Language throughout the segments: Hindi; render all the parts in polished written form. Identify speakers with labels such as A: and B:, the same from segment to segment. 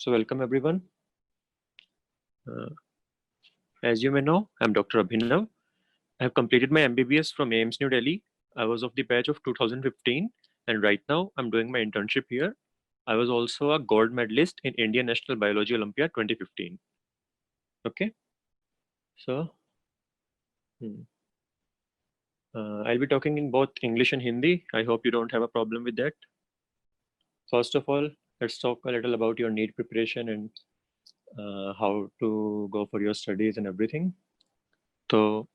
A: So welcome everyone. As you may know, I'm Dr. Abhinav. I have completed my MBBS from AIMS New Delhi. I was of the batch of 2015 and right now I'm doing my internship here. I was also a gold medalist in Indian National Biology Olympiad 2015. Okay, so hmm, I'll be talking in both English and Hindi. I hope you don't have a problem with that. First of all, let's talk a little about your NEET preparation and how to go for your studies and everything. तो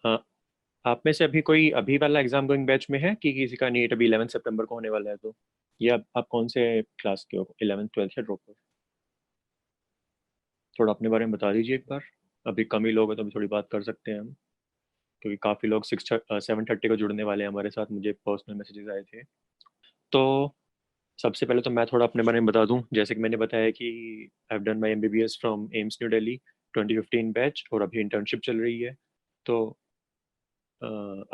A: आप में से अभी कोई अभी वाला एग्जाम गोइंग बैच में है कि किसी का नीट अभी 11 सितंबर को होने वाला है? तो ये आप कौन से क्लास के हो, 11th 12th या ड्रॉपर? थोड़ा अपने बारे में बता दीजिए एक बार। अभी कम ही लोग हैं तो अभी थोड़ी बात कर सकते हैं हम, क्योंकि काफ़ी लोग 7:30 को जुड़ने वाले हैं हमारे साथ। मुझे पर्सनल मैसेजेस आए थे। तो सबसे पहले तो मैं थोड़ा अपने बारे में बता दूं। जैसे कि मैंने बताया कि I have done my MBBS from AIIMS new Delhi 2015 batch और अभी इंटर्नशिप चल रही है। तो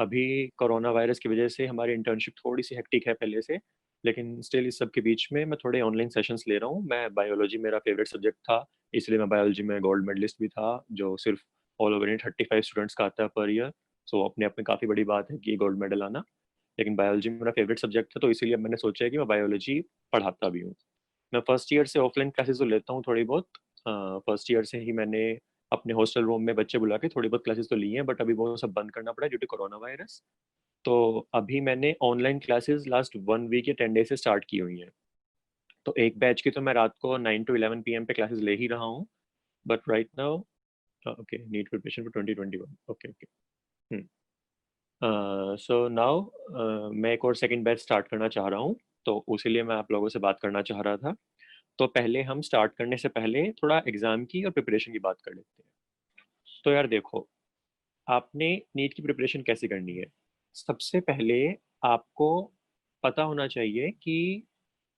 A: अभी कोरोना वायरस की वजह से हमारी इंटर्नशिप थोड़ी सी हेक्टिक है पहले से, लेकिन स्टिल इस सब के बीच में मैं थोड़े ऑनलाइन सेशंस ले रहा हूँ। मैं बायोलॉजी मेरा फेवरेट सब्जेक्ट था, इसलिए मैं बायोलॉजी में गोल्ड मेडलिस्ट भी था, जो सिर्फ ऑल ओवर इंडिया 35 स्टूडेंट्स का आता है पर ईयर। सो अपने आप में काफ़ी बड़ी बात है कि गोल्ड मेडल आना। लेकिन बायोलॉजी मेरा फेवरेट सब्जेक्ट था, तो इसीलिए मैंने सोचा है कि मैं बायोलॉजी पढ़ाता भी हूँ। मैं फर्स्ट ईयर से ऑफलाइन क्लासेस तो लेता हूँ थोड़ी बहुत। फर्स्ट ईयर से ही मैंने अपने हॉस्टल रूम में बच्चे बुला के थोड़ी बहुत क्लासेस तो ली हैं, बट अभी वो सब बंद करना पड़ा ड्यू टू कोरोना वायरस। तो अभी मैंने ऑनलाइन क्लासेस लास्ट 1 वीक या 10 डेज से स्टार्ट की हुई हैं। तो एक बैच की तो मैं रात को 9 to 11 PM पे क्लासेस ले ही रहा हूँ। But right now okay, NEET preparation for 2021। Okay okay. So now मैं एक और सेकंड बैच स्टार्ट करना चाह रहा हूँ, तो उसीलिए मैं आप लोगों से बात करना चाह रहा था। तो पहले हम स्टार्ट करने से पहले थोड़ा एग्जाम की और प्रिपरेशन की बात कर लेते हैं। तो यार देखो, आपने नीट की प्रिपरेशन कैसे करनी है? सबसे पहले आपको पता होना चाहिए कि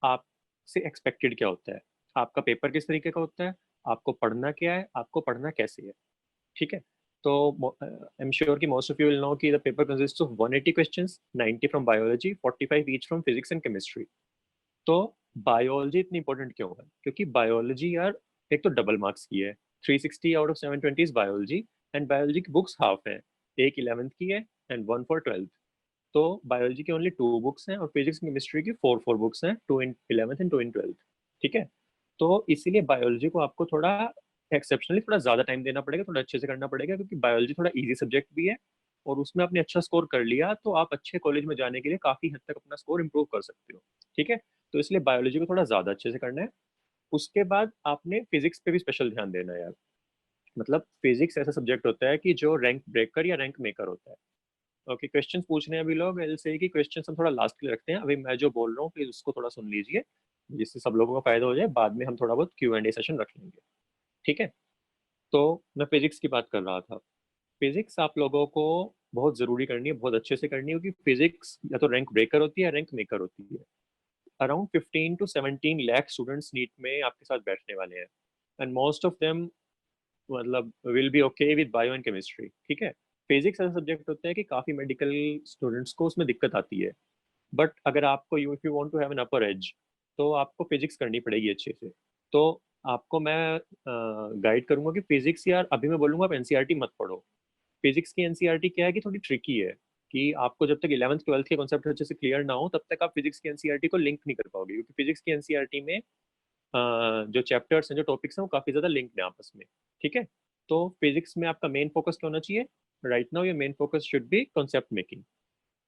A: आपसे एक्सपेक्टेड क्या होता है, आपका पेपर किस तरीके का होता है, आपको पढ़ना क्या है, आपको पढ़ना कैसे है। ठीक है? तो आई एम श्योर कि most of you will know कि the paper consist of 180 questions, 90 from biology, 45 each from physics and chemistry. तो बायोलॉजी इतनी इंपॉर्टेंट क्यों है? क्योंकि बायोलॉजी यार एक तो डबल मार्क्स की है, 360 out of 720 is biology. And biology की बुक्स हाफ है, एक 11th की है एंड वन फॉर 12th। तो बायोलॉजी की ओनली 2 बुक्स हैं और फिजिक्स केमिस्ट्री की 4 बुक्स हैं, 2 in 11th and 2 in 12th। ठीक है? तो इसीलिए बायोलॉजी को आपको थोड़ा एक्सेप्शनली थोड़ा ज्यादा टाइम देना पड़ेगा, थोड़ा अच्छे से करना पड़ेगा, क्योंकि बायोलॉजी थोड़ा इजी सब्जेक्ट भी है और उसमें आपने अच्छा स्कोर कर लिया तो आप अच्छे कॉलेज में जाने के लिए काफी हद तक अपना स्कोर इंप्रूव कर सकते हो। ठीक है? तो इसलिए बायोलॉजी को थोड़ा ज्यादा अच्छे से करना है। उसके बाद आपने फिजिक्स पे भी स्पेशल ध्यान देना है यार। मतलब फिजिक्स ऐसा सब्जेक्ट होता है कि जो रैंक ब्रेकर या रैंक मेकर होता है। ओके, क्वेश्चंस पूछ रहे हैं अभी लोग, ऐसे कि क्वेश्चंस हम थोड़ा लास्ट के लिए रखते हैं। अभी मैं जो बोल रहा हूँ प्लीज उसको थोड़ा सुन लीजिए, जिससे सब लोगों को फायदा हो जाए। बाद में हम थोड़ा बहुत Q&A सेशन रख लेंगे। ठीक है? तो मैं फिजिक्स की बात कर रहा था। फिजिक्स आप लोगों को बहुत जरूरी करनी है, बहुत अच्छे से करनी है, क्योंकि फिजिक्स या तो रैंक ब्रेकर होती है या रैंक मेकर होती है। Around 15 to 17 lakh students NEET में आपके साथ बैठने वाले हैं एंड मोस्ट ऑफ देम मतलब will be okay with bio and chemistry. ठीक है? फिजिक्स ऐसा सब्जेक्ट होता है कि काफी मेडिकल स्टूडेंट्स को उसमें दिक्कत आती है। बट अगर आपको if you want to have an upper edge, तो आपको फिजिक्स करनी पड़ेगी अच्छे से। तो आपको मैं गाइड करूंगा कि फिजिक्स यार अभी मैं बोलूंगा आप एनसीईआरटी मत पढ़ो। फिजिक्स की एनसीईआरटी क्या है कि थोड़ी ट्रिकी है, कि आपको जब तक 11th 12th के कॉन्सेप्ट अच्छे से क्लियर ना हो तब तक आप फिजिक्स की एनसीईआरटी को लिंक नहीं कर पाओगे, क्योंकि फिजिक्स की एनसीईआरटी में जो चैप्टर्स हैं, जो टॉपिक्स हैं, वो काफी ज्यादा लिंक्ड हैं आपस में। ठीक है? तो फिजिक्स में आपका मेन फोकस क्या होना चाहिए? Right now your main focus should be concept making.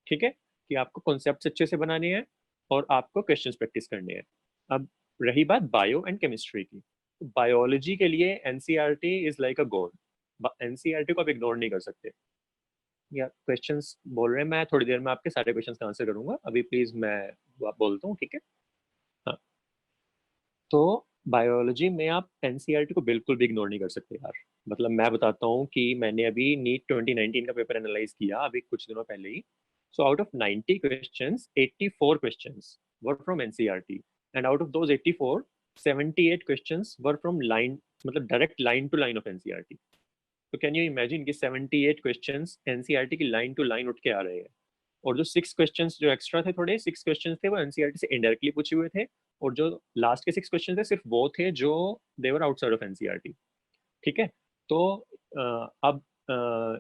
A: ठीक है? कि आपको कॉन्सेप्ट अच्छे से बनाने हैं और आपको क्वेश्चंस प्रैक्टिस करने हैं। अब रही बात बायो एंड केमिस्ट्री की, तो बायोलॉजी के लिए NCERT is like a God. NCERT को आप इग्नोर नहीं कर सकते। या क्वेश्चंस बोल रहे हैं, मैं थोड़ी देर में आपके सारे क्वेश्चंस का आंसर करूंगा। अभी प्लीज मैं बोलता हूँ। ठीक है? हाँ। तो बायोलॉजी में आप एनसीईआरटी को बिल्कुल भी इग्नोर नहीं कर सकते यार। मतलब मैं बताता हूँ कि मैंने अभी नीट 2019 का पेपर एनालाइज किया अभी कुछ दिनों पहले ही। So out of 90 questions, 84 questions were from NCERT and out of those 84, 78 questions were from line, मतलब direct line to line of NCERT. तो कैन यू इमेजिन कि 78 क्वेश्चंस एनसीईआरटी की लाइन टू लाइन उठ के आ रहे हैं? और जो 6 क्वेश्चंस जो एक्स्ट्रा थे, थोड़े 6 क्वेश्चंस थे वो एनसीईआरटी से इनडायरेक्टली पूछे हुए थे, और जो लास्ट के 6 क्वेश्चन थे सिर्फ वो थे जो दे वर आउटसाइड ऑफ एनसीईआरटी। ठीक है, तो अब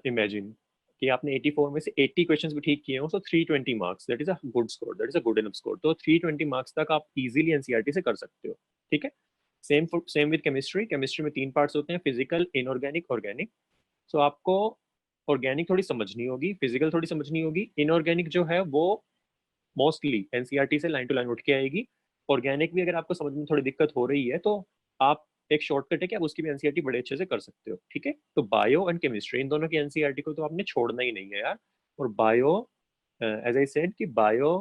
A: इमेजिन कि आपने 84 में से 80 क्वेश्चंस भी ठीक किए हो, तो 320 marks, that is a good score, that is a good enough score. तो 320 मार्क्स तक आप इजीली एनसीईआरटी से कर सकते हो। ठीक है, सेम विद केमिस्ट्री। केमिस्ट्री में 3 पार्ट्स होते हैं, फिजिकल, इनऑर्गेनिक, ऑर्गेनिक। सो आपको ऑर्गेनिक थोड़ी समझनी होगी, फिजिकल थोड़ी समझनी होगी, इनऑर्गेनिक जो है वो मोस्टली एनसीईआरटी से लाइन टू लाइन उठ के आएगी। ऑर्गेनिक भी अगर आपको समझ में थोड़ी दिक्कत हो रही है तो आप, एक शॉर्टकट है कि आप उसकी भी एनसीईआरटी बड़े अच्छे से कर सकते हो। ठीक है, तो बायो एंड केमिस्ट्री, इन दोनों की एनसीईआरटी को तो आपने छोड़ना ही नहीं है यार। और बायो, एज आई सेड कि bio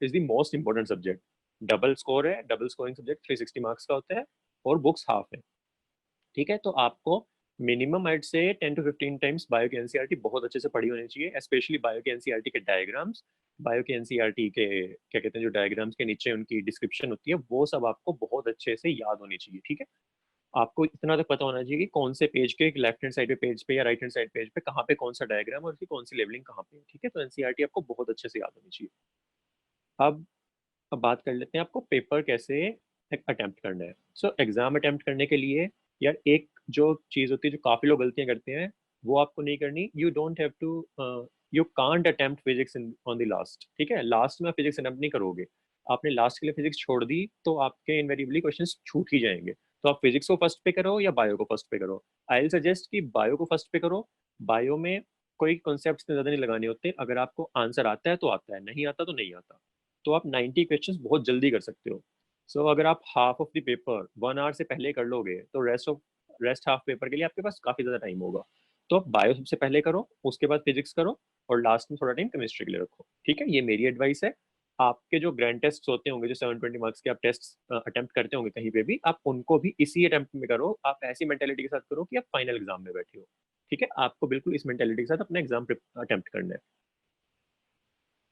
A: is the most important subject. Double score है, डबल स्कोरिंग सब्जेक्ट 360 मार्क्स का होता है, और बुक्स हाफ है। ठीक है, तो आपको मिनिमम आइड से 10 to 15 टाइम्स बायो की एनसीईआरटी बहुत अच्छे से पढ़ी होनी चाहिए, स्पेशली बायो के एनसीईआरटी के डायग्राम्स। बायो के एनसीईआरटी के क्या कहते हैं, जो डायग्राम्स के नीचे उनकी डिस्क्रिप्शन होती है, वो सब आपको बहुत अच्छे से याद होनी चाहिए। ठीक है, आपको इतना तक पता होना चाहिए कि कौन से पेज के लेफ्ट हैंड साइड पे पेज पे या राइट हैंड साइड पेज पे कहाँ पे कौन सा डायग्राम और उसकी कौन सी लेवलिंग कहाँ पे है। ठीक है, तो एनसीईआरटी आपको बहुत अच्छे से याद होनी चाहिए। अब अब बात कर लेते हैं आपको पेपर कैसे अटेम्प्ट करना है। सो एग्जाम अटेम्प्ट करने के लिए यार एक जो चीज होती है जो काफी लोग गलतियां करते हैं, वो आपको नहीं करनी। You don't have to, you can't attempt physics on the last. ठीक है, लास्ट में आप फिजिक्स अटेम्प्ट नहीं करोगे। आपने लास्ट के लिए फिजिक्स छोड़ दी तो आपके इनवेरिएबली क्वेश्चंस छूट ही जाएंगे। तो आप फिजिक्स को फर्स्ट पे करो या बायो को फर्स्ट पे करो। आई विल सजेस्ट कि बायो को फर्स्ट पे करो। बायो में कोई कॉन्सेप्ट ज्यादा नहीं लगाने होते, अगर आपको आंसर आता है तो आता है, नहीं आता तो नहीं आता। तो आप 90 क्वेश्चंस बहुत जल्दी कर सकते हो। अगर आप half of the paper 1 hour से पहले कर लोगे तो रेस्ट हाफ पेपर के लिए आपके पास काफी ज्यादा टाइम होगा। तो आप बायो सबसे पहले करो, उसके बाद फिजिक्स करो, और लास्ट में थोड़ा टाइम केमिस्ट्री के लिए रखो। ठीक है, ये मेरी एडवाइस है। आपके जो ग्रैंड टेस्ट होते होंगे, जो 720 मार्क्स के आप टेस्ट अटेम्प्ट करते होंगे कहीं पे भी, आप उनको भी इसी अटेम्प्ट में करो। आप ऐसी मेंटेलिटी के साथ करो कि आप फाइनल एग्जाम में बैठे हो। ठीक है, आपको बिल्कुल इस मेंटेलिटी के साथ अपना एग्जाम अटेम्प्ट करना है।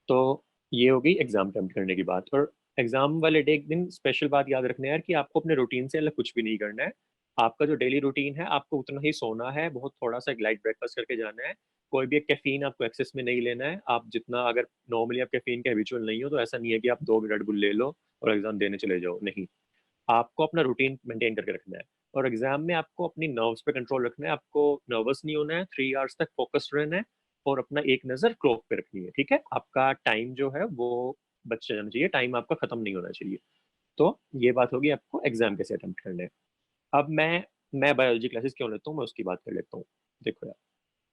A: तो ये हो गई एग्जाम अटेम्प्ट करने की बात। और एग्जाम वाले डे एक दिन स्पेशल बात याद रखना है यार, कि आपको अपने रूटीन से अलग कुछ भी नहीं करना है। आपका जो डेली रूटीन है, आपको उतना ही सोना है, बहुत थोड़ा सा एक लाइट ब्रेकफास्ट करके जाना है। कोई भी एक कैफीन आपको एक्सेस में नहीं लेना है। आप जितना, अगर नॉर्मली आप कैफीन के हैबिचुअल नहीं हो, तो ऐसा नहीं है कि आप 2 रेड बुल ले लो और एग्जाम देने चले जाओ, नहीं। आपको अपना रूटीन मेंटेन करके रखना है। और एग्जाम में आपको अपनी नर्व्स पे कंट्रोल रखना है। आपको नर्वस नहीं होना है, 3 आवर्स तक फोकस्ड रहना है, और अपना एक नजर क्लॉक पे रखनी है। ठीक है, आपका टाइम जो है वो बच जाना चाहिए, टाइम आपका खत्म नहीं होना चाहिए। तो ये बात होगी आपको एग्जाम कैसे अटेम्प्ट करने हैं। अब मैं बायोलॉजी क्लासेस क्यों लेता हूँ, मैं उसकी बात कर लेता हूँ। देखो यार,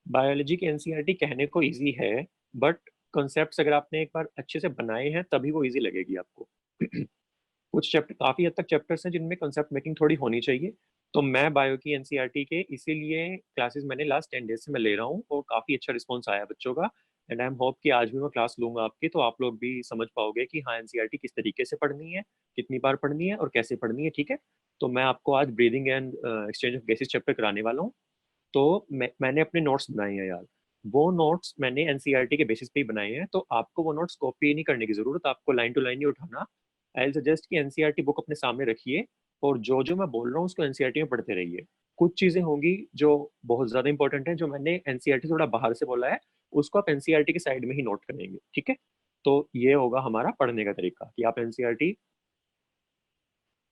A: बायोलॉजी की एनसीईआरटी कहने को इजी है, बट कॉन्सेप्ट्स अगर आपने एक बार अच्छे से बनाए हैं तभी वो इजी लगेगी आपको। कुछ चैप्टर, काफी हद तक चैप्टर्स हैं जिनमें कंसेप्ट मेकिंग थोड़ी होनी चाहिए। तो मैं बायो की एनसीईआरटी के इसीलिए क्लासेस मैंने लास्ट 10 डेज से मैं ले रहा हूँ, और काफी अच्छा रिस्पॉन्स आया बच्चों का। एंड आई एम होप कि आज भी मैं क्लास लूंगा आपकी, तो आप लोग भी समझ पाओगे कि हाँ, एनसीईआरटी किस तरीके से पढ़नी है, कितनी बार पढ़नी है, और कैसे पढ़नी है। ठीक है, तो मैं आपको आज breathing and exchange of gases chapter कराने वाला हूँ। तो मैंने अपने नोट्स बनाए हैं यार। वो नोट्स मैंने एनसीईआरटी के बेसिस पे ही बनाए हैं, तो आपको वो नोट्स कॉपी नहीं करने की जरूरत, आपको लाइन टू लाइन ही उठाना। आई सजेस्ट कि एनसीईआरटी बुक अपने सामने रखिए, और जो जो मैं बोल रहा हूँ उसको एनसीईआरटी में पढ़ते रहिए। कुछ चीजें होंगी जो बहुत ज्यादा इंपॉर्टेंट है, जो मैंने एनसीईआरटी थोड़ा बाहर से बोला है, उसको आप एनसीईआरटी के साइड में ही नोट करेंगे। ठीक है, तो ये होगा हमारा पढ़ने का तरीका कि आप NCERT,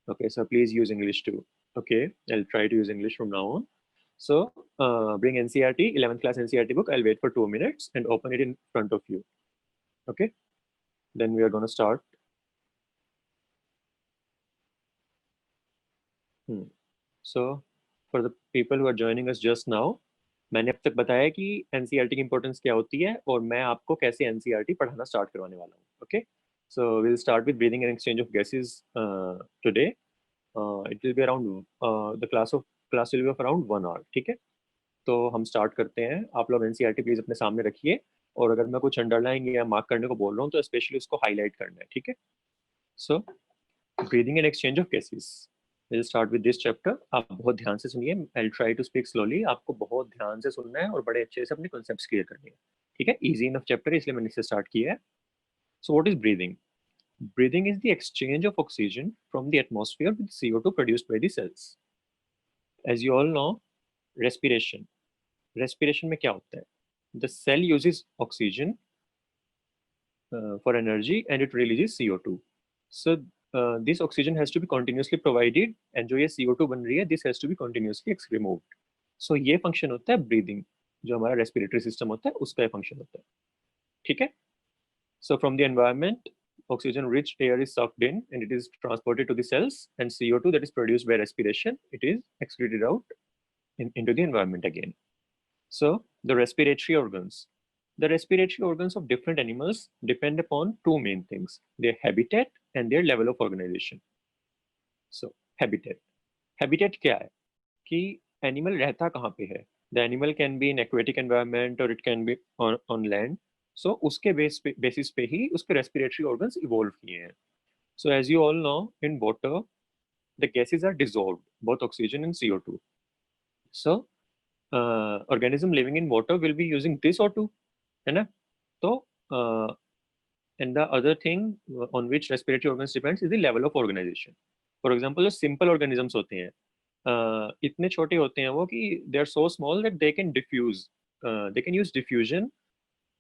A: okay, so please use English too. Okay, I'll try to use English from now on. So, bring NCRT, 11th class NCRT book. I'll wait for 2 minutes and open it in front of you. Okay, then we are going to start. Hmm. So, for the people who are joining us just now, मैंने अब तक बताया कि एनसीईआरटी की इंपॉर्टेंस क्या होती है, और मैं आपको कैसे एनसीईआरटी पढ़ाना स्टार्ट करवाने वाला हूँ। Okay, so will start with breathing and exchange of gases today. It will be around, the class will be of around 1 hour. ठीक है, तो हम स्टार्ट करते हैं। आप लोग एनसीईआरटी प्लीज अपने सामने रखिए, और अगर मैं कुछ अंडरलाइन या मार्क करने को बोल रहा हूँ तो स्पेशली उसको हाईलाइट करना है। ठीक है, so breathing and exchange of gases, will start with this chapter. आप बहुत ध्यान से सुनिए, I will try to speak slowly. आपको बहुत ध्यान से सुनना है और बड़े अच्छे से अपने कॉन्सेप्ट्स क्लियर करने हैं। ठीक है, इजी इनफ चैप्टर है, इसलिए मैंने इससे स्टार्ट किया है। So what is breathing? Breathing is the exchange of oxygen from the atmosphere with CO2 produced by the cells. As you all know, respiration, respiration में क्या होता है? The cell uses oxygen for energy and it releases CO2. So this oxygen has to be continuously provided and जो ये CO2 बन रही है this has to be continuously removed. So ये function होता है breathing, जो हमारा respiratory system होता है उसका ये function होता है. ठीक है? So from the environment, oxygen-rich air is sucked in and it is transported to the cells, and CO2 that is produced by respiration, it is excreted out into the environment again. So the respiratory organs. The respiratory organs of different animals depend upon two main things, their habitat and their level of organization. So habitat. Habitat क्या है? कि animal रहता कहाँ पे है? The animal can be in aquatic environment or it can be on land. So उसके basis पे ही उसके respiratory organs evolve किए हैं. So as you all know, in water, the gases are dissolved, both oxygen and CO2. So organism living in water will be using this O2, है ना? तो and the other thing on which respiratory organs depends is the level of organization. For example, जो simple organisms होते हैं, इतने छोटे होते हैं वो कि they are so small that they can diffuse, they can use diffusion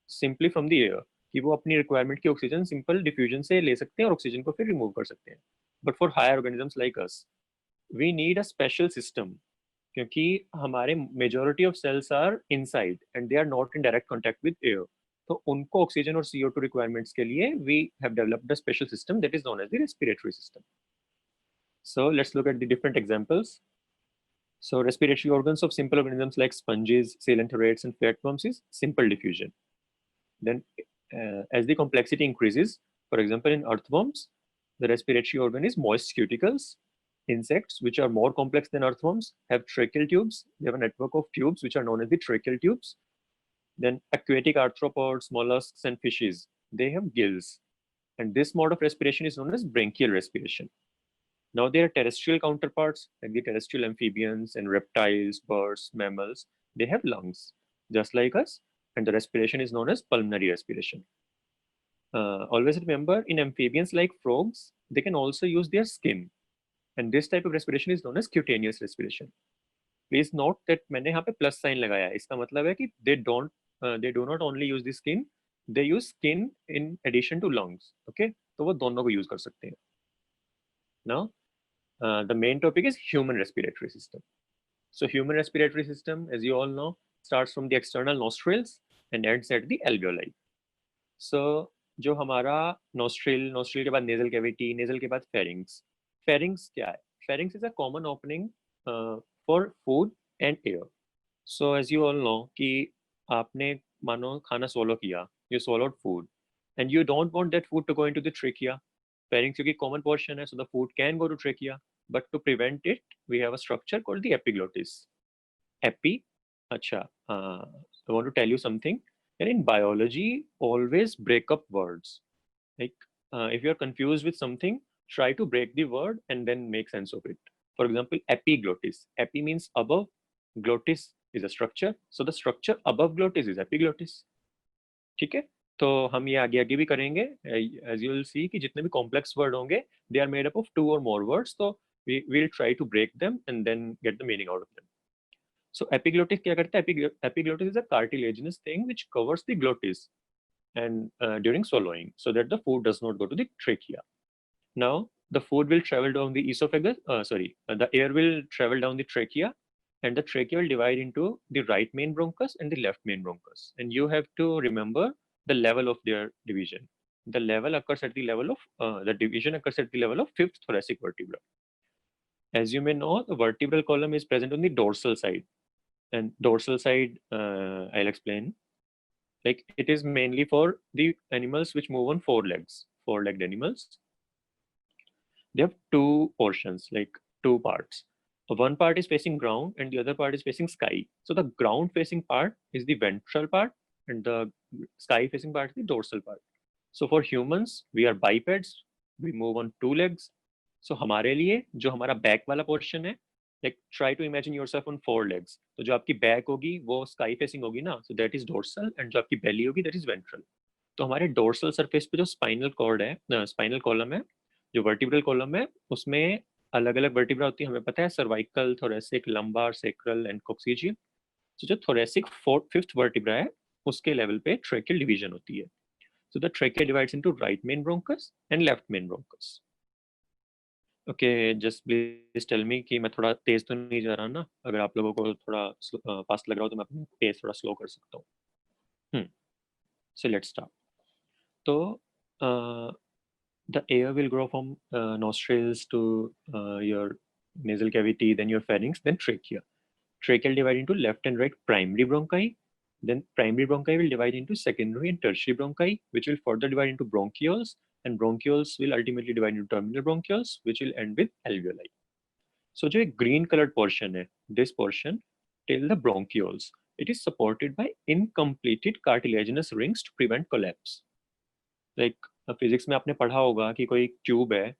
A: simply from the air. कि वो अपनी requirement की oxygen simple diffusion से ले सकते हैं और oxygen को फिर remove कर सकते हैं. But for higher organisms like us, we need a special system क्योंकि हमारे majority of cells are inside and they are not in direct contact with air. तो उनको ऑक्सीजन और CO2 requirements के लिए we have developed a special system that is known as the respiratory system. So let's look at the different examples. So respiratory organs of simple organisms like sponges, coelenteroids, and flatworms is simple diffusion. Then as the complexity increases, for example, in earthworms, the respiratory organ is moist cuticles. Insects, which are more complex than earthworms, have tracheal tubes. They have a network of tubes which are known as the tracheal tubes. Then aquatic arthropods, mollusks, and fishes, they have gills. And this mode of respiration is known as branchial respiration. Now there are terrestrial counterparts, like the terrestrial amphibians and reptiles, birds, mammals. They have lungs, just like us, and the respiration is known as pulmonary respiration. Always remember, in amphibians like frogs, they can also use their skin. And this type of respiration is known as cutaneous respiration. Please note that मैंने यहाँ पे plus sign लगाया है. इसका मतलब है कि they do not only use the skin, they use skin in addition to lungs. Okay, तो वो दोनों को use कर सकते हैं. Now, the main topic is human respiratory system. So human respiratory system, as you all know, starts from the external nostrils and ends at the alveoli. So जो हमारा nostril के बाद nasal cavity, nasal के बाद pharynx. Pharynx क्या है? Pharynx is a common opening for food and air. So as you all know कि आपने मानो खाना swallow किया, you swallowed food, and you don't want that food to go into the trachea. Pharynx क्योंकि common portion है, so the food can go to trachea. But to prevent it, we have a structure called the epiglottis. Epi, acha, I want to tell you something. And in biology, always break up words. Like if you're confused with something, try to break the word and then make sense of it. For example, epiglottis. Epi means above, glottis is a structure. So the structure above glottis is epiglottis. ठीक है? तो हम ये आगे आगे भी करेंगे. As you will see कि जितने भी complex word होंगे, they are made up of 2 or more words. So we will try to break them and then get the meaning out of them. So epiglottis क्या करता है? Epiglottis is a cartilaginous thing which covers the glottis and during swallowing, so that the food does not go to the trachea. Now the food will travel down the esophagus. The air will travel down the trachea, and the trachea will divide into the right main bronchus and the left main bronchus. And you have to remember the level of their division. The level occurs at the level of the division occurs at the level of 5th thoracic vertebra. As you may know, the vertebral column is present on the dorsal side, and dorsal side I'll explain. Like it is mainly for the animals which move on 4 legs, 4-legged animals. They have 2 portions, like 2 parts. One part is facing ground and the other part is facing sky. So the ground facing part is the ventral part and the sky facing part is the dorsal part. So for humans, we are bipeds. We move on 2 legs. So हमारे लिए जो हमारा बैक वाला पोर्शन है, like try to imagine yourself on 4 legs. तो जो आपकी बैक होगी वो स्काई फेसिंग होगी ना, so that is dorsal, and जो आपकी belly होगी that is ventral. तो हमारे dorsal surface पे जो spinal cord है, spinal column है, जो vertebral column है, उसमें अलग अलग वर्टिब्रा होती है, हमें पता है, cervical, thoracic, lumbar, sacral and coccygeal. तो जो थोरेसिक 5th वर्टिब्रा है उसके लेवल पे ट्रेकियल डिवीजन होती है. So the trachea divides into right main bronchus and left main bronchus. Okay, just please tell me कि मैं थोड़ा तेज तो नहीं जा रहा ना? अगर आप लोगों को थोड़ा फास्ट लग रहा हो तो मैं अपनी पेस थोड़ा स्लो कर सकता हूँ. So let's start. तो the air will grow from nostrils to your nasal cavity, then your pharynx, then trachea. Trachea will divide into left and right primary bronchi. Then primary bronchi will divide into secondary and tertiary bronchi, which will further divide into bronchioles, and bronchioles will ultimately divide into terminal bronchioles, which will end with alveoli. So जो green colored portion है, this portion till the bronchioles, it is supported by incompleted cartilaginous rings to prevent collapse. Like physics में आपने पढ़ा होगा कि कोई ट्यूब है,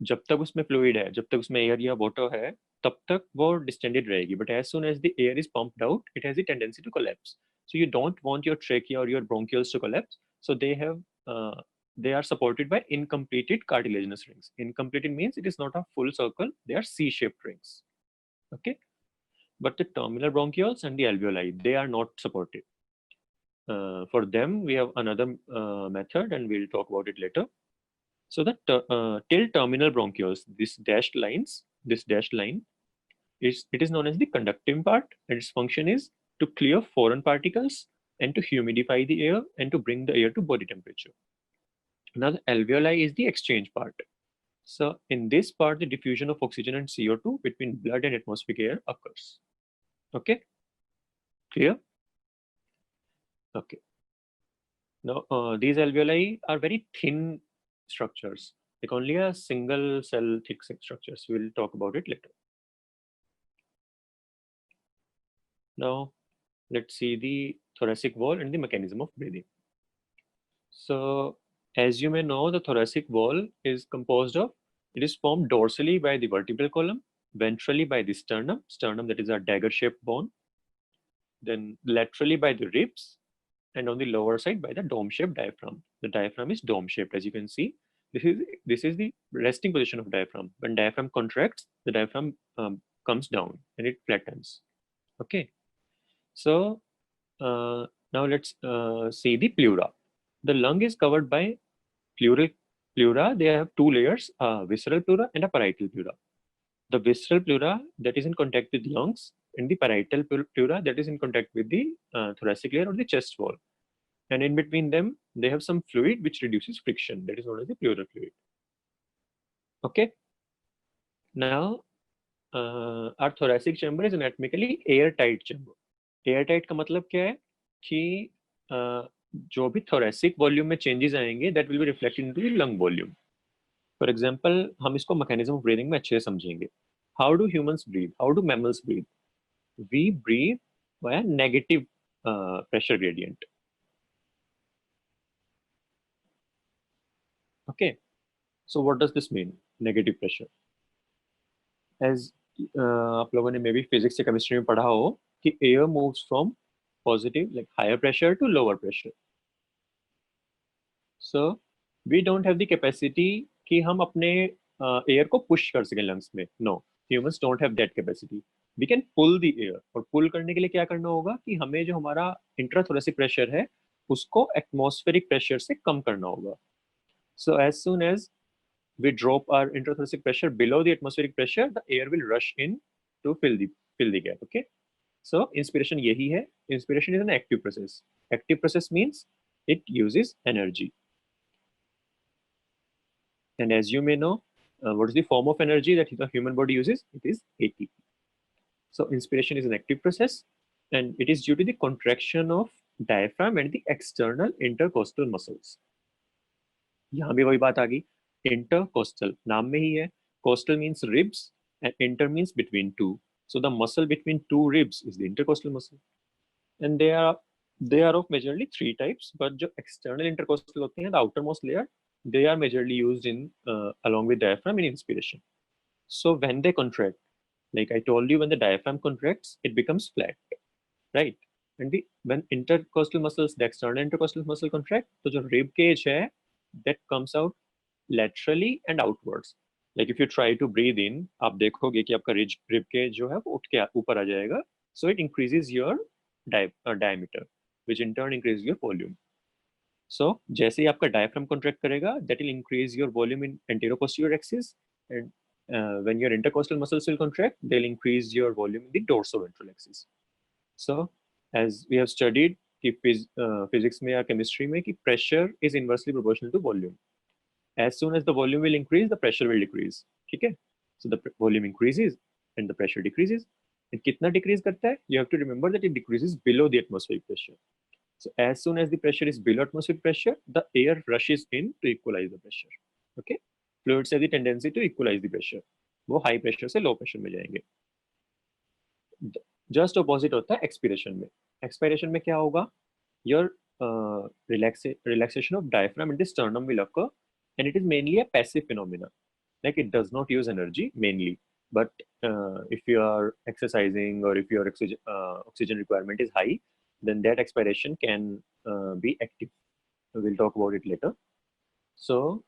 A: जब तक उसमें फ्लूइड है, जब तक उसमें एयर या वाटर है, तब तक वो डिस्टेंडेड रहेगी. But as soon as the air is pumped out, it has the tendency to collapse. So you don't want your trachea or your bronchioles to collapse. So they are supported by incompleted cartilaginous rings. Incompleted means it is not a full circle; they are C-shaped rings. Okay, but the terminal bronchioles and the alveoli, they are not supported. For them, we have another method, and we'll talk about it later. So the till terminal bronchioles, this dashed line it is known as the conducting part, and its function is to clear foreign particles and to humidify the air and to bring the air to body temperature. Now the alveoli is the exchange part. So in this part, the diffusion of oxygen and CO2 between blood and atmospheric air occurs. Okay, clear? Okay. Now these alveoli are very thin structures, like only a single cell thick structures. We'll talk about it later. Now let's see the thoracic wall and the mechanism of breathing. So as you may know, the thoracic wall is composed of, it is formed dorsally by the vertebral column, ventrally by the sternum that is a dagger shaped bone, then laterally by the ribs, and on the lower side by the dome shaped diaphragm. The diaphragm is dome shaped, as you can see. This is the resting position of diaphragm. When diaphragm contracts, the diaphragm comes down and it flattens. Okay, so now let's see the pleura. The lung is covered by pleura. They have two layers, visceral pleura and a parietal pleura. The visceral pleura that is in contact with lungs, and the parietal pleura that is in contact with the thoracic layer or the chest wall. And in between them, they have some fluid which reduces friction. That is known as the pleural fluid. Okay. Now, our thoracic chamber is anatomically airtight chamber. Airtight का मतलब क्या है कि जो भी thoracic volume में changes आएंगे, that will be reflected into the lung volume. For example, हम इसको mechanism of breathing में अच्छे से समझेंगे. How do humans breathe? How do mammals breathe? We breathe via negative pressure gradient. Okay. So what does this mean? Negative pressure. As आप लोगों ने मे बी फिजिक्स या केमिस्ट्री में पढ़ा हो कि air moves from positive like higher pressure to lower pressure. So we don't have the capacity कि हम अपने एयर को पुश कर सकें लंग्स में. No, humans don't have that capacity. We can pull the air, और पुल करने के लिए क्या करना होगा कि हमें जो हमारा इंट्राथोरेसिक प्रेशर है उसको एटमॉस्फेरिक प्रेशर से कम करना होगा. So as soon as we drop our intrathoracic pressure below the atmospheric pressure, the air will rush in to fill the gap. Okay. So inspiration यही है. Inspiration is an active process. Active process means it uses energy. And as you may know, what is the form of energy that the human body uses? It is ATP. So inspiration is an active process, and it is due to the contraction of diaphragm and the external intercostal muscles. यहाँ भी वही बात आ गई. Intercostal, नाम में ही है. Costal means ribs and inter means between two. So the muscle between two ribs is the intercostal muscle. And they are of majorly three types, but जो external intercostal होते हैं, the outermost layer, they are majorly used in along with diaphragm in inspiration. So when they contract, like I told you, when the diaphragm contracts, it becomes flat, right? And when intercostal muscles, the external intercostal muscle contract, तो जो rib cage है, that comes out laterally and outwards. Like if you try to breathe in, आप देखोगे कि आपका rib cage जो है वो उठ के ऊपर आ जाएगा. So it increases your diameter, which in turn increases your volume. So जैसे ही आपका डायफ्राम कॉन्ट्रैक्ट करेगा, that will increase your volume in anteroposterior axis, and when your intercostal muscles will contract, they'll increase your volume in the dorsoventral axis. So as we have studied कि physics में या chemistry में कि pressure is inversely proportional to volume. As soon as the volume will increase, the pressure will decrease. ठीक है? So the volume increases and the pressure decreases. And कितना decrease करता है? You have to remember that it decreases below the atmospheric pressure. So as soon as the pressure is below atmospheric pressure, the air rushes in to equalize the pressure. Okay? Fluids have the tendency to equalize the pressure. वो high pressure से low pressure में जाएंगे. Just opposite होता है expiration में. Expiration में क्या होगा? Your relaxation of diaphragm in the sternum will occur, and it is mainly a passive phenomenon. Like it does not use energy mainly, but if you are exercising or if your oxygen requirement is high, then that expiration can be active. We'll talk about it later. So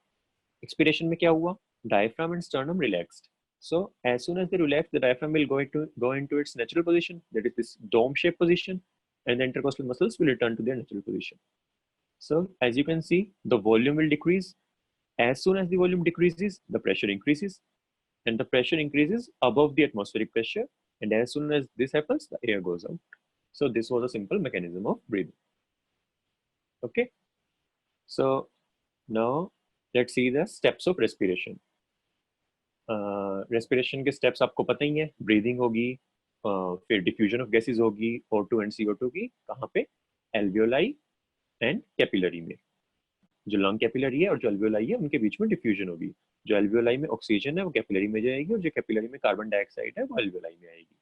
A: expiration में क्या हुआ? Diaphragm and sternum relaxed. So as soon as they relax, the diaphragm will go into its natural position, that is this dome-shaped position, and the intercostal muscles will return to their natural position. So as you can see, the volume will decrease. As soon as the volume decreases, the pressure increases, and the pressure increases above the atmospheric pressure. And as soon as this happens, the air goes out. So this was a simple mechanism of breathing. Okay. So now let's see the steps of respiration. Respiration के steps आपको पता ही है. Breathing होगी, फिर diffusion of gases होगी, O2 and CO2 की कहाँ पे? Alveoli and capillary में. जो लंग कैपिलरी है और जो एल्वियोलाई है उनके बीच में डिफ्यूजन होगी. जो एल्वियोलाई में ऑक्सीजन है वो कैपिलरी में जाएगी और जो कैपिलरी में कार्बन डाइऑक्साइड है वो एल्वियोलाई में आएगी.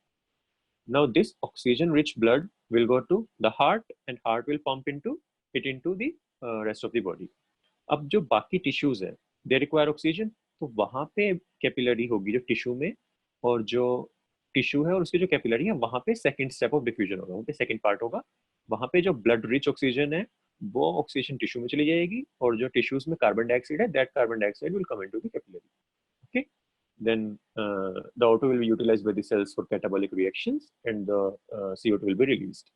A: Now this oxygen rich blood will go to the heart and heart will pump into the rest of the body. अब जो बाकी टिश्यूज है दे रिक्वायर ऑक्सीजन, तो वहां पे कैपिलरी होगी जो टिश्यू में, और जो टिश्यू है और उसकी जो कैपिलरी है वहां पे सेकंड स्टेप ऑफ डिफ्यूजन होगा, वहां पे सेकंड पार्ट होगा. वहां पे जो ब्लड रिच ऑक्सीजन है वो ऑक्सीजन टिश्यू में चली जाएगी, और जो टिश्यूज में कार्बन डाइऑक्साइड है that carbon dioxide will come into the capillary. Okay. Then the O2 will be utilized by the cells for catabolic reactions, and the CO2 will be released.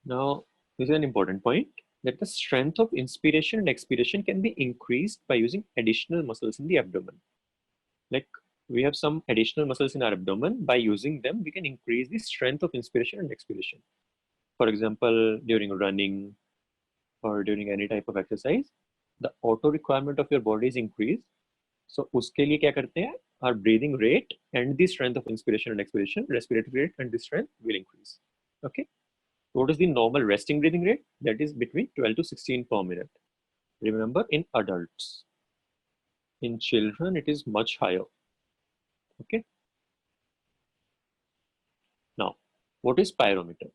A: Now, this is an important point, that the strength of inspiration and expiration can be increased by using additional muscles in the abdomen. Like we have some additional muscles in our abdomen. By using them, we can increase the strength of inspiration and expiration. For example, during running or during any type of exercise, the auto requirement of your body is increased. So उसके लिए क्या करते हैं? Our breathing rate and the strength of inspiration and expiration, respiratory rate and the strength will increase. Okay. What is the normal resting breathing rate? That is between 12 to 16 per minute. Remember, in adults. In children, it is much higher. Okay. Now, what is spirometer?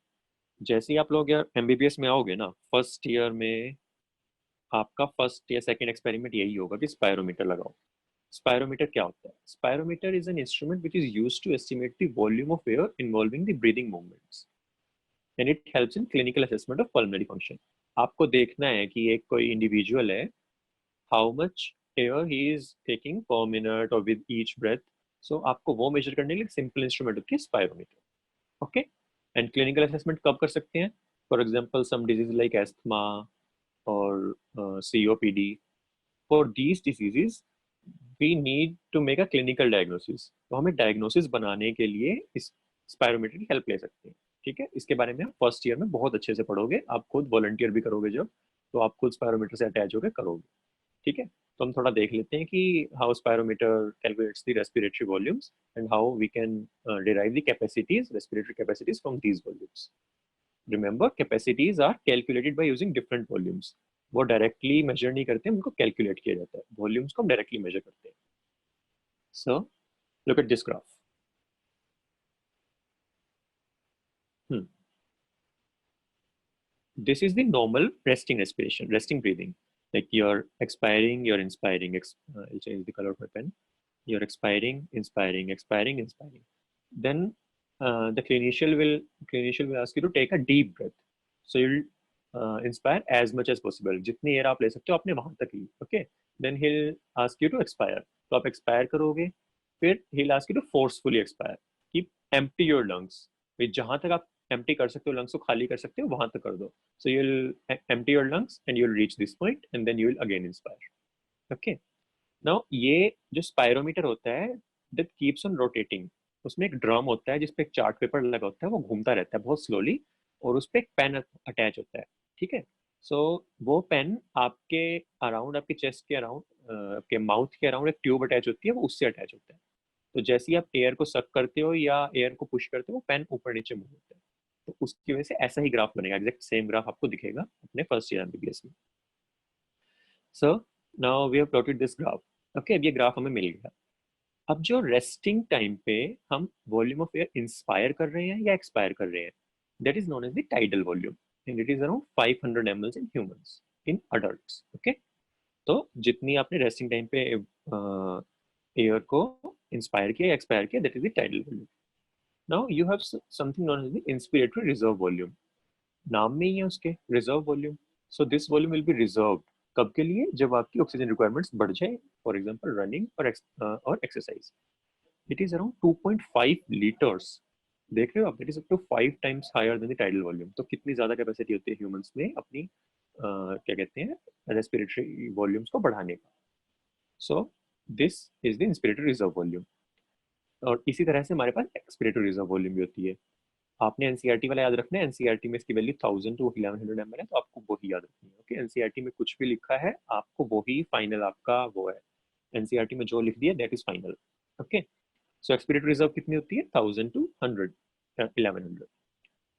A: जैसे ही आप लोग यार MBBS में आओगे ना, फर्स्ट ईयर में आपका फर्स्ट या सेकंड एक्सपेरिमेंट यही होगा कि स्पायरोमीटर लगाओ. स्पायरोमीटर क्या होता है? Spirometer is an instrument which is used to estimate the volume of air involving the breathing movements, and it helps in clinical assessment of pulmonary function. आपको देखना है कि एक कोई इंडिविजुअल है, how much air he is taking per minute और विद ईच ब्रेथ. सो आपको वो मेजर करने के लिए सिंपल इंस्ट्रूमेंट होती है spirometer. Okay. And clinical assessment कब कर सकते हैं? For example some disease like asthma और COPD. For these diseases, we need to make a clinical diagnosis. तो हमें डायग्नोसिस बनाने के लिए इस स्पायरोमीटर की हेल्प ले सकते हैं. ठीक है. इसके बारे में आप फर्स्ट ईयर में बहुत अच्छे से पढ़ोगे. आप खुद वॉलंटियर भी करोगे जब, तो आप खुद स्पायरोमीटर से अटैच होकर करोगे. ठीक है. तो हम थोड़ा देख लेते हैं कि how spirometer calculates the respiratory volumes and how we can derive the capacities, respiratory capacities from these volumes. Remember, capacities are calculated by using different volumes. वो डायरेक्टली मेजर नहीं करते, उनको कैलकुलेट किया जाता है. वॉल्यूम्स को हम डायरेक्टली मेजर करते हैं. So look at this graph. This is the normal resting respiration, resting breathing. Like you're expiring, you're inspiring. I'll change the color of my pen. You're expiring, inspiring, expiring, inspiring. Then the clinician will ask you to take a deep breath. So you'll inspire as much as possible. जितनी एयर आप ले सकते हो अपने वहां तक ही. Okay. Then he'll ask you to expire. तो आप expire करोगे. फिर he'll ask you to forcefully expire. Keep empty your lungs. जहां तक आप एम्प्टी कर सकते हो लंग्स को, खाली कर सकते हो, वहां तक कर दो. So you will empty your lungs and you will reach this point and then you will again inspire. Okay. Now ये जो स्पायरोमीटर होता है दैट कीप्स ऑन रोटेटिंग. उसमें एक ड्रम होता है जिसपे एक चार्ट पेपर लगा होता है, वो घूमता रहता है बहुत स्लोली, और उस पर एक पेन अटैच होता है. ठीक है. सो वो पेन आपके अराउंड, आपके चेस्ट के अराउंड, आपके माउथ के अराउंड एक ट्यूब अटैच होती है, वो उससे अटैच होता है. तो जैसे ही आप एयर को सक करते हो या एयर को पुश करते हो, पेन ऊपर नीचे मूव होता है. तो उसकी वजह से ऐसा ही ग्राफ बनेगा, एग्जैक्ट सेम ग्राफ आपको दिखेगा अपने फर्स्ट ईयर एमबीबीएस में. So now we have plotted this graph. Okay, अब ये ग्राफ हमें मिल गया. अब जो रेस्टिंग टाइम पे हम वॉल्यूम ऑफ एयर इंस्पायर कर रहे हैं या एक्सपायर कर रहे हैं, that is known as the tidal volume, and it is around 500 ml in humans, in adults. Okay. तो जितनी आपने रेस्टिंग टाइम पे एयर को इंस्पायर किया या एक्सपायर किया, that is the tidal volume. Now you have something known as the inspiratory reserve volume. नाम में ही है उसके, reserve volume. So this volume will be reserve. कब के लिए? जब आपकी ऑक्सीजन रिक्वायरमेंट्स बढ़ जाए, फॉर एग्जांपल रनिंग और exercise. It is around 2.5 litres. देख रहे हो आप, that is up to 5 times higher than the tidal volume. तो कितनी ज्यादा कैपेसिटी होती है ह्यूमंस में अपनी क्या कहते हैं, रेस्पिरेटरी वॉल्यूम्स को बढ़ाने का. So this is the inspiratory reserve volume. और इसी तरह से हमारे पास एक्सपिरेटरी रिजर्व वॉल्यूम भी होती है. आपने एनसीईआरटी वाला याद रखना है. एनसीईआरटी में इसकी वैल्यू 1000 टू 1100 ml है, तो आपको वही याद रखनी है. ओके. एनसीईआरटी में कुछ भी लिखा है, आपको वही फाइनल आपका वो है. एनसीईआरटी में जो लिख दिया that is final. Okay. So expiratory reserve कितनी होती है? 1000 to 100, 1100.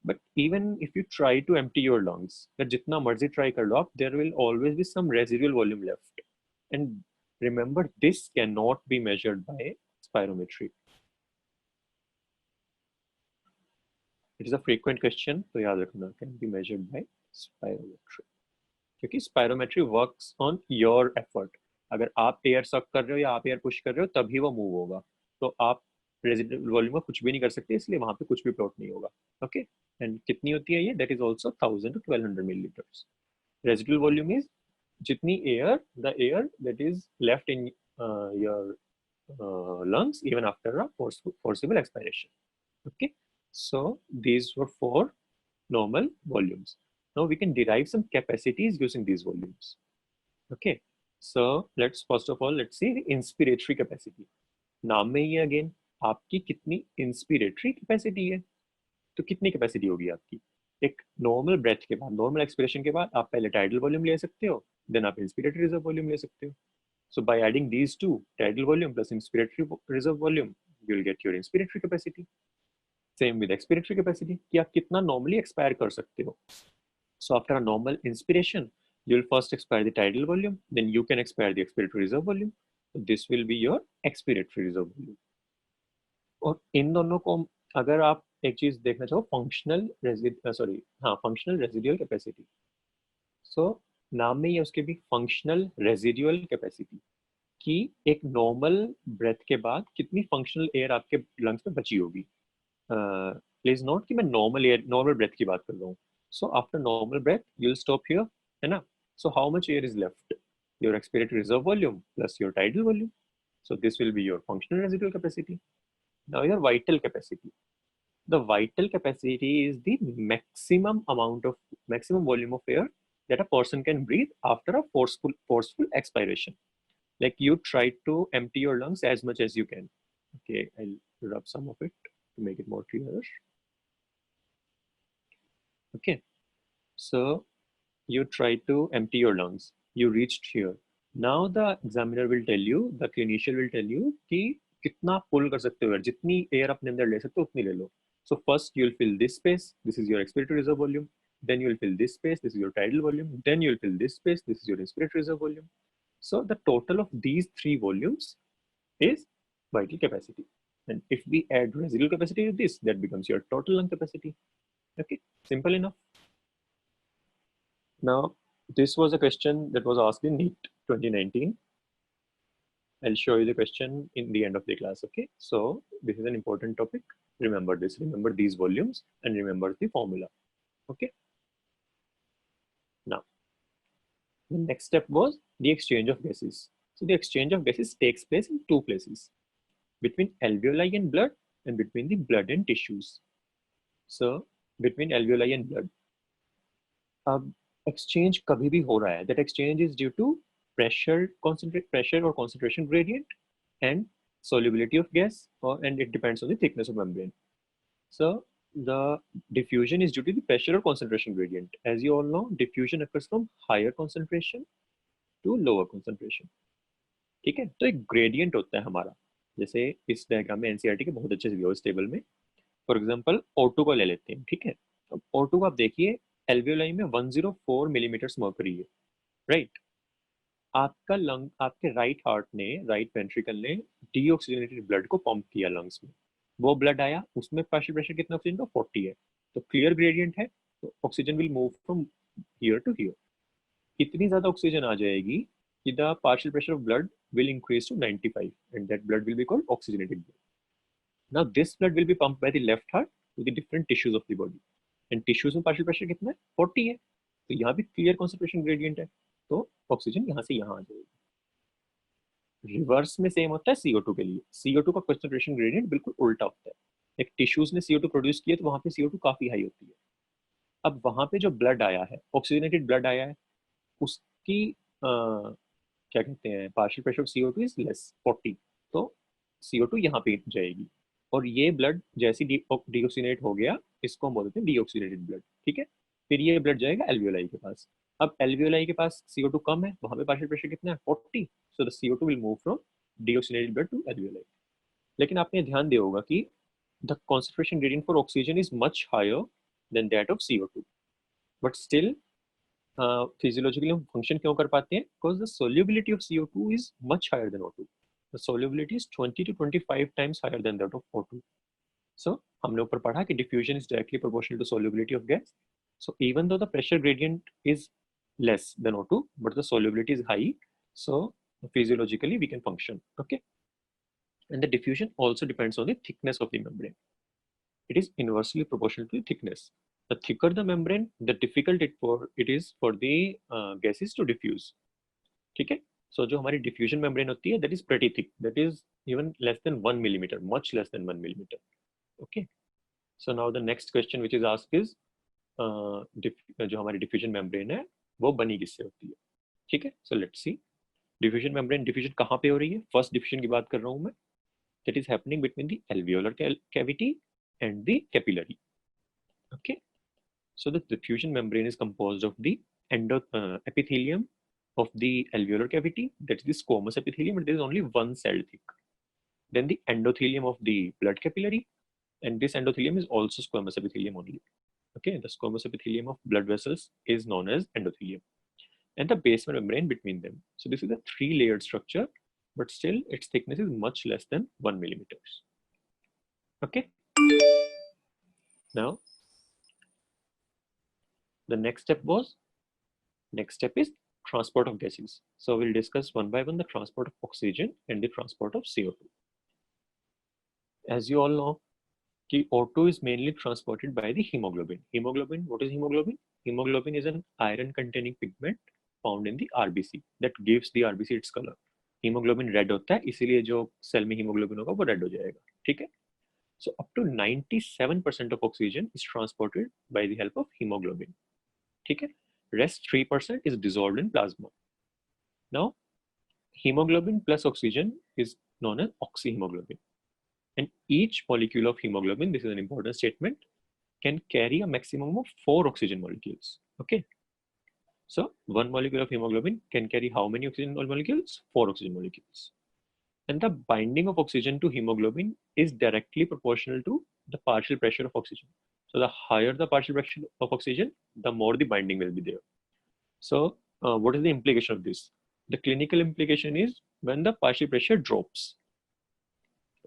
A: But even if you try to empty your lungs, जितना मर्जी ट्राई कर लो आप, there will always be some residual volume left. And remember, this can not be measured by spirometry. It is a frequent question, तो याद रखना, can be measured by spirometry. क्योंकि spirometry works on your effort. अगर आप एयर सक कर रहे हो या आप एयर पुश कर रहे हो, तभी वो मूव होगा. तो आप रेजिडुअल वॉल्यूम में कुछ भी नहीं कर सकते, इसलिए वहां पे कुछ भी प्लॉट नहीं होगा. ओके. एंड कितनी होती है ये? That is also 1000 to 1200 millilitres. Residual volume is जितनी air, the air that is left in your lungs even after a forcible expiration. Okay. So these were 4 normal volumes. Now we can derive some capacities using these volumes. Okay. So let's first of all, let's see the inspiratory capacity. नाम में ही है अगेन, आपकी कितनी इंस्पिरेटरी कैपेसिटी है. तो कितनी कैपेसिटी होगी आपकी? एक नॉर्मल ब्रेथ के बाद, नॉर्मल एक्सपिरेशन के बाद आप पहले टाइडल वॉल्यूम ले सकते हो, देन आप इंस्पिरेटरी रिजर्व वॉल्यूम ले सकते हो. So by adding these two, tidal volume plus inspiratory reserve volume, you will get your inspiratory capacity. Same with expiratory capacity, कि आप कितना normally expire कर सकते हो. So after a normal inspiration, you will first expire the tidal volume, then you can expire the expiratory reserve volume. So this will be your expiratory reserve volume. और इन दोनों को अगर आप एक चीज देखना चाहो, फंक्शनल रेजिडुअल कैपेसिटी. सो नाम में ही है उसके भी, फंक्शनल रेजिडुअल कैपेसिटी, कि एक नॉर्मल ब्रेथ के बाद कितनी फंक्शनल एयर आपके लंग्स में बची होगी. प्लीज नोट कि मैं नॉर्मल ब्रेथ की बात कर रहा हूँ. So after normal breath you will stop here, है ना. So how much air is left? Your expiratory reserve volume plus your tidal volume. So this will be your functional residual capacity. Now your vital capacity. The vital capacity is the maximum volume of air that a person can breathe after a forceful expiration. Like you try to empty your lungs as much as you can. Okay, I'll rub some of it to make it more clear. Okay, so you try to empty your lungs, you reached here. Now the examiner will tell you, the clinician will tell you कि कितना पुल कर सकते हो यार, जितनी एयर अपने अंदर ले सकते हो उतनी ले लो. So first you'll fill this space, this is your expiratory reserve volume. Then you'll fill this space, this is your tidal volume. Then you'll fill this space, this is your inspiratory reserve volume. So the total of these 3 volumes is vital capacity. And if we add residual capacity to this, that becomes your total lung capacity. Okay, simple enough. Now, this was a question that was asked in NEET 2019. I'll show you the question in the end of the class. Okay, so this is an important topic. Remember this, remember these volumes, and remember the formula. Okay. Now, the next step was the exchange of gases. So the exchange of gases takes place in 2 places, between alveoli and blood and between the blood and tissues. So between alveoli and blood. अब एक्सचेंज कभी भी हो रहा है, that exchange is due to pressure or concentration gradient and solubility of gas, and it depends on the thickness of membrane. So the diffusion is due to the pressure or concentration gradient. As you all know, diffusion occurs from higher concentration to lower concentration. ठीक है, तो एक ग्रेडियंट होता है हमारा, जैसे इस डायग्राम में एनसीईआरटी के बहुत अच्छे से दिया इस टेबल में. फॉर एग्जांपल O2 को ले लेते हैं. ठीक है, अब O2 को आप देखिए, एल्वियोलाई में 104 मिलीमीटर मर्करी है, राइट. आपका लंग, आपके राइट हार्ट ने, राइट वेंट्रिकल ने डीऑक्सीजनेटेड ब्लड को पंप किया लंग्स में. वो ब्लड आया, उसमें पार्शियल प्रेशर कितना ऑक्सीजन का 40 है, तो क्लियर ग्रेडियंट है, तो oxygen will move from here to here. इतनी ज्यादा ऑक्सीजन आ जाएगी कि the partial pressure of blood will increase to 95 and that blood will be called oxygenated blood. Now this blood will be pumped by the left heart to the different tissues of the body, and tissues में partial pressure कितना है, 40 है, तो यहाँ भी clear concentration gradient है, तो ऑक्सीजन यहाँ से यहाँ आ जाएगी. रिवर्स में सेम होता है CO2 के लिए. CO2 का concentration gradient बिल्कुल उल्टा होता है. एक टिश्यूज ने CO2 प्रोड्यूस किया तो वहां पे CO2 काफी हाई होती है. अब वहां पे जो ब्लड आया है, ऑक्सीजनेटेड ब्लड आया है, उसकी क्या कहते हैं, partial pressure of CO2 is less 40, तो CO2 यहाँ पे जाएगी, और ये ब्लड जैसे डीऑक्सीनेट हो गया, इसको हम बोलते हैं डीऑक्सीनेटेड ब्लड. ठीक है, फिर ये ब्लड जाएगा एल्वियोलाई के पास. अब एल्वियोलाई के पास CO2 कम है, वहां पे पार्शियल प्रेशर कितना है, 40, so the CO2 will move from deoxygenated blood to alveoli. लेकिन आपने ध्यान दिया होगा कि the concentration gradient for oxygen is much higher than that of CO2, but still physiologically हम फंक्शन क्यों कर पाते हैं, because the solubility of CO2 is much higher than O2. The solubility is 20 to 25 times higher than that of O2. So हमने ऊपर पढ़ा कि diffusion is directly proportional to solubility of gas. So even though the pressure gradient is less than O2, but the solubility is high, so physiologically we can function. Okay, and the diffusion also depends on the thickness of the membrane. It is inversely proportional to the thickness. The thicker the membrane, the difficult it is for the gases to diffuse. ठीक है, so जो हमारी diffusion membrane होती है, that is pretty thick, that is even less than 1 millimeter, much less than 1 millimeter. Okay, so now the next question which is asked is जो हमारी diffusion membrane है वो बनी किससे होती है. ठीक है, so let's see. Diffusion membrane diffusion कहाँ पे हो रही है, first diffusion की बात कर रहा हूँ मैं, that is happening between the alveolar cavity and the capillary. Okay, so the diffusion membrane is composed of the epithelium of the alveolar cavity, that's the squamous epithelium, but there is only one cell thick. Then the endothelium of the blood capillary, and this endothelium is also squamous epithelium only. Okay, the squamous epithelium of blood vessels is known as endothelium, and the basement membrane between them. So this is a 3-layered structure, but still its thickness is much less than 1 millimeters. Okay, now the next step is transport of gases. So we'll discuss one by one the transport of oxygen and the transport of CO2. As you all know, कि O2 is mainly transported by the hemoglobin. Hemoglobin, what is hemoglobin? Hemoglobin is an iron containing pigment found in the RBC that gives the RBC its color. Hemoglobin red होता है, इसीलिए जो सेल में hemoglobin होगा वो red हो जाएगा. ठीक है, so up to 97% of oxygen is transported by the help of hemoglobin. ठीक है, rest 3% is dissolved in plasma. Now hemoglobin plus oxygen is known as oxyhemoglobin, and each molecule of hemoglobin, this is an important statement, can carry a maximum of 4 oxygen molecules. Okay, so one molecule of hemoglobin can carry how many oxygen molecules? 4 oxygen molecules. And the binding of oxygen to hemoglobin is directly proportional to the partial pressure of oxygen. So the higher the partial pressure of oxygen, the more the binding will be there. So what is the implication of this? The clinical implication is when the partial pressure drops.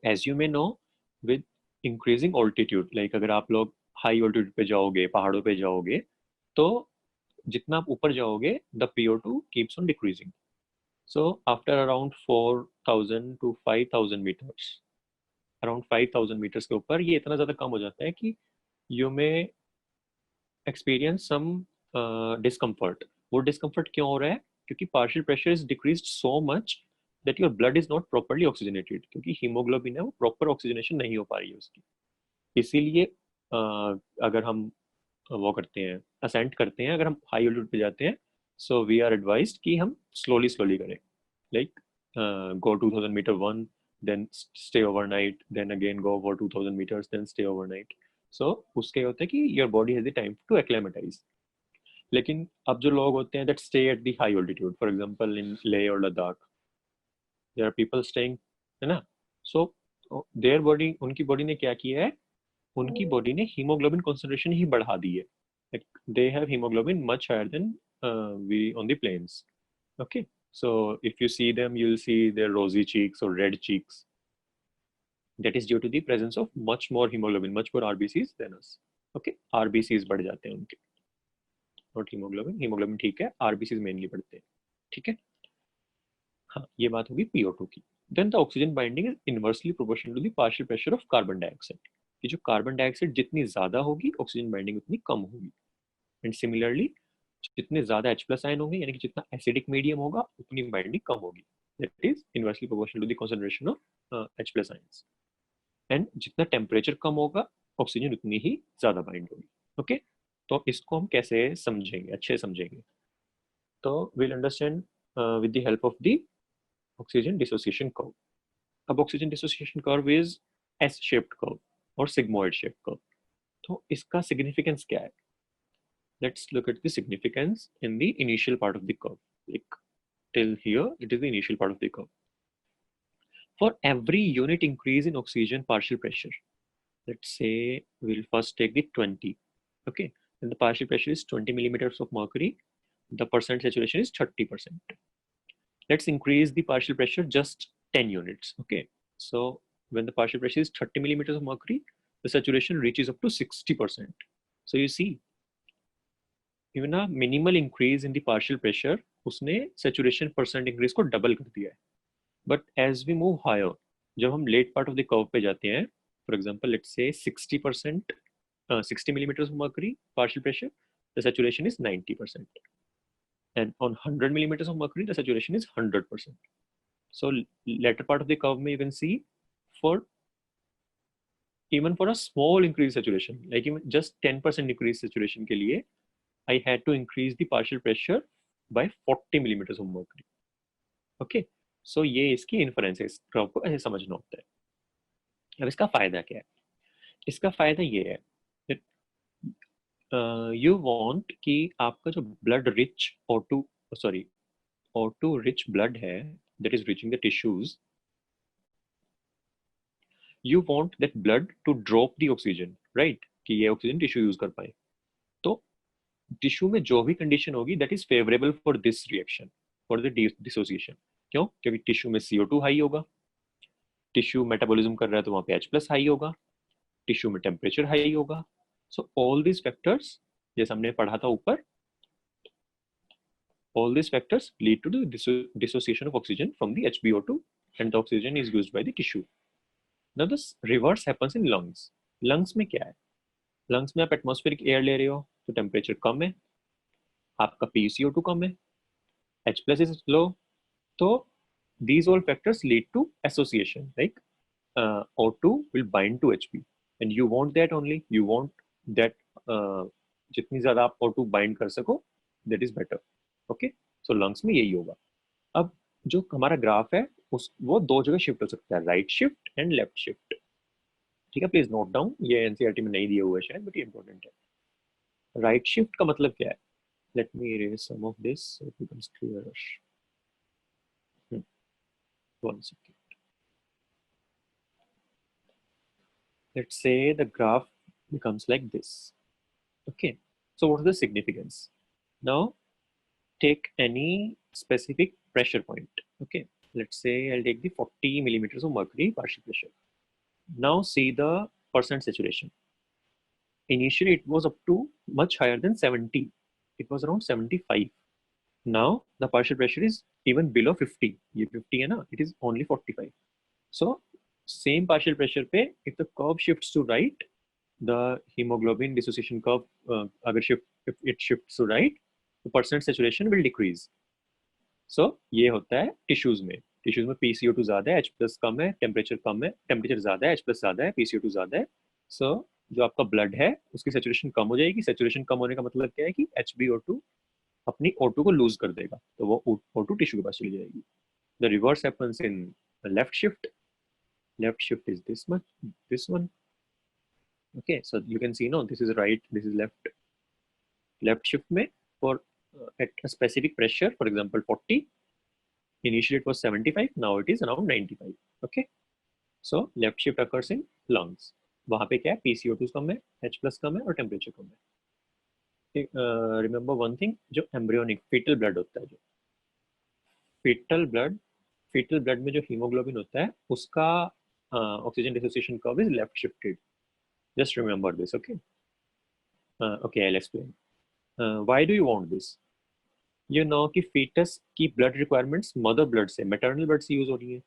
A: As you may know, with increasing altitude, like अगर आप लोग high altitude पे जाओगे, पहाड़ों पे जाओगे, तो जितना आप ऊपर जाओगे, the PO2 keeps on decreasing. So after around 4,000 to 5,000 meters, around 5,000 meters के ऊपर ये इतना ज़्यादा कम हो जाता है कि you may experience some discomfort. वो discomfort क्यों हो रहा है? क्योंकि partial pressure is decreased so much that your blood is not properly oxygenated, क्योंकि hemoglobin है वो proper oxygenation नहीं हो पा रही है उसकी. इसीलिए अगर हम वो करते हैं, असेंट करते हैं, अगर हम हाई ऑल्टीट्यूड पे जाते हैं, सो वी आर एडवाइज्ड कि हम स्लोली स्लोली करें, like go 2000 meter one, then stay overnight, then again go for 2000 meters, then stay overnight. So उसके होता है कि your body has the time to acclimatize. लेकिन अब जो लोग होते हैं that stay at the high altitude, for example in Leh or Ladakh, there are people staying, है ना? So their body, उनकी body ने क्या किया है, उनकी body ने hemoglobin concentration ही बढ़ा दी है, like they have hemoglobin much higher than we on the plains. Okay, so if you see them, you'll see their rosy cheeks or red cheeks. That is due to the presence of much more hemoglobin, much more RBCs than us. Okay, RBCs बढ़ जाते हैं उनके, not hemoglobin. hemoglobin ठीक है, RBCs mainly बढ़ते हैं, ठीक है. हाँ, ये बात होगी PO2 की. Then the oxygen binding is inversely proportional to the partial pressure of carbon dioxide. कि जो कार्बन डाइऑक्साइड जितनी ज्यादा होगी, ऑक्सीजन बाइंडिंग उतनी कम होगी. एंड सिमिलरली जितने ज्यादा H+ आयन होंगे, यानी कि जितना एसिडिक मीडियम होगा, उतनी बाइंडिंग कम होगी. That is inversely proportional to the concentration of H+ ions. And जितना टेम्परेचर कम होगा, ऑक्सीजन उतनी ही ज्यादा बाइंड होगी. ओके, तो इसको हम कैसे समझेंगे, अच्छे समझेंगे. तो will understand with the help of the oxygen dissociation curve. अब oxygen dissociation curve is S shaped curve और सिग्मोइड शेप्ड कर्व. तो इसका सिग्निफिकेंस क्या है? Let's look at the significance in the initial part of the curve. Like till here, it is the initial part of the curve. For every unit increase in oxygen partial pressure, let's say we'll first take the 20. Okay, then the partial pressure is 20 millimeters of mercury. The percent saturation is 30%. Let's increase the partial pressure just 10 units. Okay, so when the partial pressure is 30 millimeters of mercury, the saturation reaches up to 60%. So you see, even a minimal increase in the partial pressure, उसने saturation percent increase को double कर दिया है. But as we move higher, जब हम late part of the curve पे जाते हैं, for example, let's say 60%, 60 millimeters of mercury partial pressure, the saturation is 90%. And on 100 millimeters of mercury, the saturation is 100%. So later part of the curve में you can see, for even for a small increase saturation, like even just 10% increase saturation के लिए, I had to increase the partial pressure by 40 millimeters of mercury. Okay, so ये इसकी इन्फरेंस है, इस कर्व को ऐसे समझना होता है. अब इसका फायदा क्या है? इसका फायदा ये है that you want कि आपका जो blood rich O2 rich blood है, that is reaching the tissues, you want that blood to drop the oxygen, right? कि ये ऑक्सीजन टिश्यू यूज कर पाए. तो टिश्यू में जो भी कंडीशन होगी, that is favourable for this reaction, for the dissociation. क्यों? क्योंकि टिश्यू में CO2 हाई होगा, टिश्यू मेटाबॉलिज्म कर रहा है तो वहां पे H+ हाई होगा, टिश्यू में टेम्परेचर हाई होगा. सो ऑल दिस फैक्टर्स, जैसे हमने पढ़ा था ऊपर, all these factors lead to the dissociation of oxygen from the HbO2, and the oxygen is used by the tissue. Now this reverse happens in lungs. lungs में क्या है? lungs में आप एटमॉस्फेरिक एयर ले रहे हो तो टेम्परेचर कम है, आपका PCO2 कम है, H+ is low. So these all factors lead to association, like O2 will bind to Hb, and you want that only. You want that जितनी ज्यादा आप O2 bind कर सको, that is better. Okay, so lungs में यही होगा. अब जो हमारा ग्राफ है वो दो जगह शिफ्ट हो सकता है, right shift and left shift. ठीक है, प्लीज नोट डाउन, ये एनसीईआरटी में नहीं दिया हुआ है शायद, बट ये इंपॉर्टेंट है. राइट शिफ्ट का मतलब क्या है? Let me erase some of this so it becomes clear. One second. Let's say the graph becomes like this. Okay, so what is the significance? Now take any specific pressure point. Okay, let's say I'll take the 40 millimeters of mercury partial pressure. Now see the percent saturation. Initially it was up to much higher than 70. It was around 75. Now the partial pressure is even below 50. ये 50 है ना? It is only 45. So same partial pressure पे, if the curve shifts to right, the hemoglobin dissociation curve if it shifts to right, the percent saturation will decrease. So ये होता है टिश्यूज में. टिश्यूज में PCO2 ज्यादा है, H+ कम है, टेम्परेचर कम है, टेम्परेचर ज्यादा है, H+ ज्यादा है, PCO2 ज्यादा है. So जो आपका ब्लड है उसकी सेचुरेशन कम हो जाएगी। सेचुरेशन कम होने का मतलब क्या है कि HbO2 अपनी O2 को लूज कर देगा, तो वो O2 टिश्यू के पास चली जाएगी। The reverse happens in left shift. Left shift is this one. Okay, so you can see no, this is right, this is left. Left shift में for at a specific pressure, for example 40, initially it was 75, now it is around 95. Okay, so left shift occurs in lungs. वहां पे क्या है, PCO2 कम है, H प्लस कम है और टेम्परेचर कम है। रिमेंबर वन थिंग, जो एम्ब्रियोनिक फीटल ब्लड होता है, जो फीटल ब्लड में जो हीमोग्लोबिन होता है उसका oxygen dissociation curve is left shifted. Just remember this. Okay okay, I will explain why do you want this. You know कि फीटस की ब्लड रिक्वायरमेंट्स मदर ब्लड से, मैटरनल ब्लड से यूज हो रही है।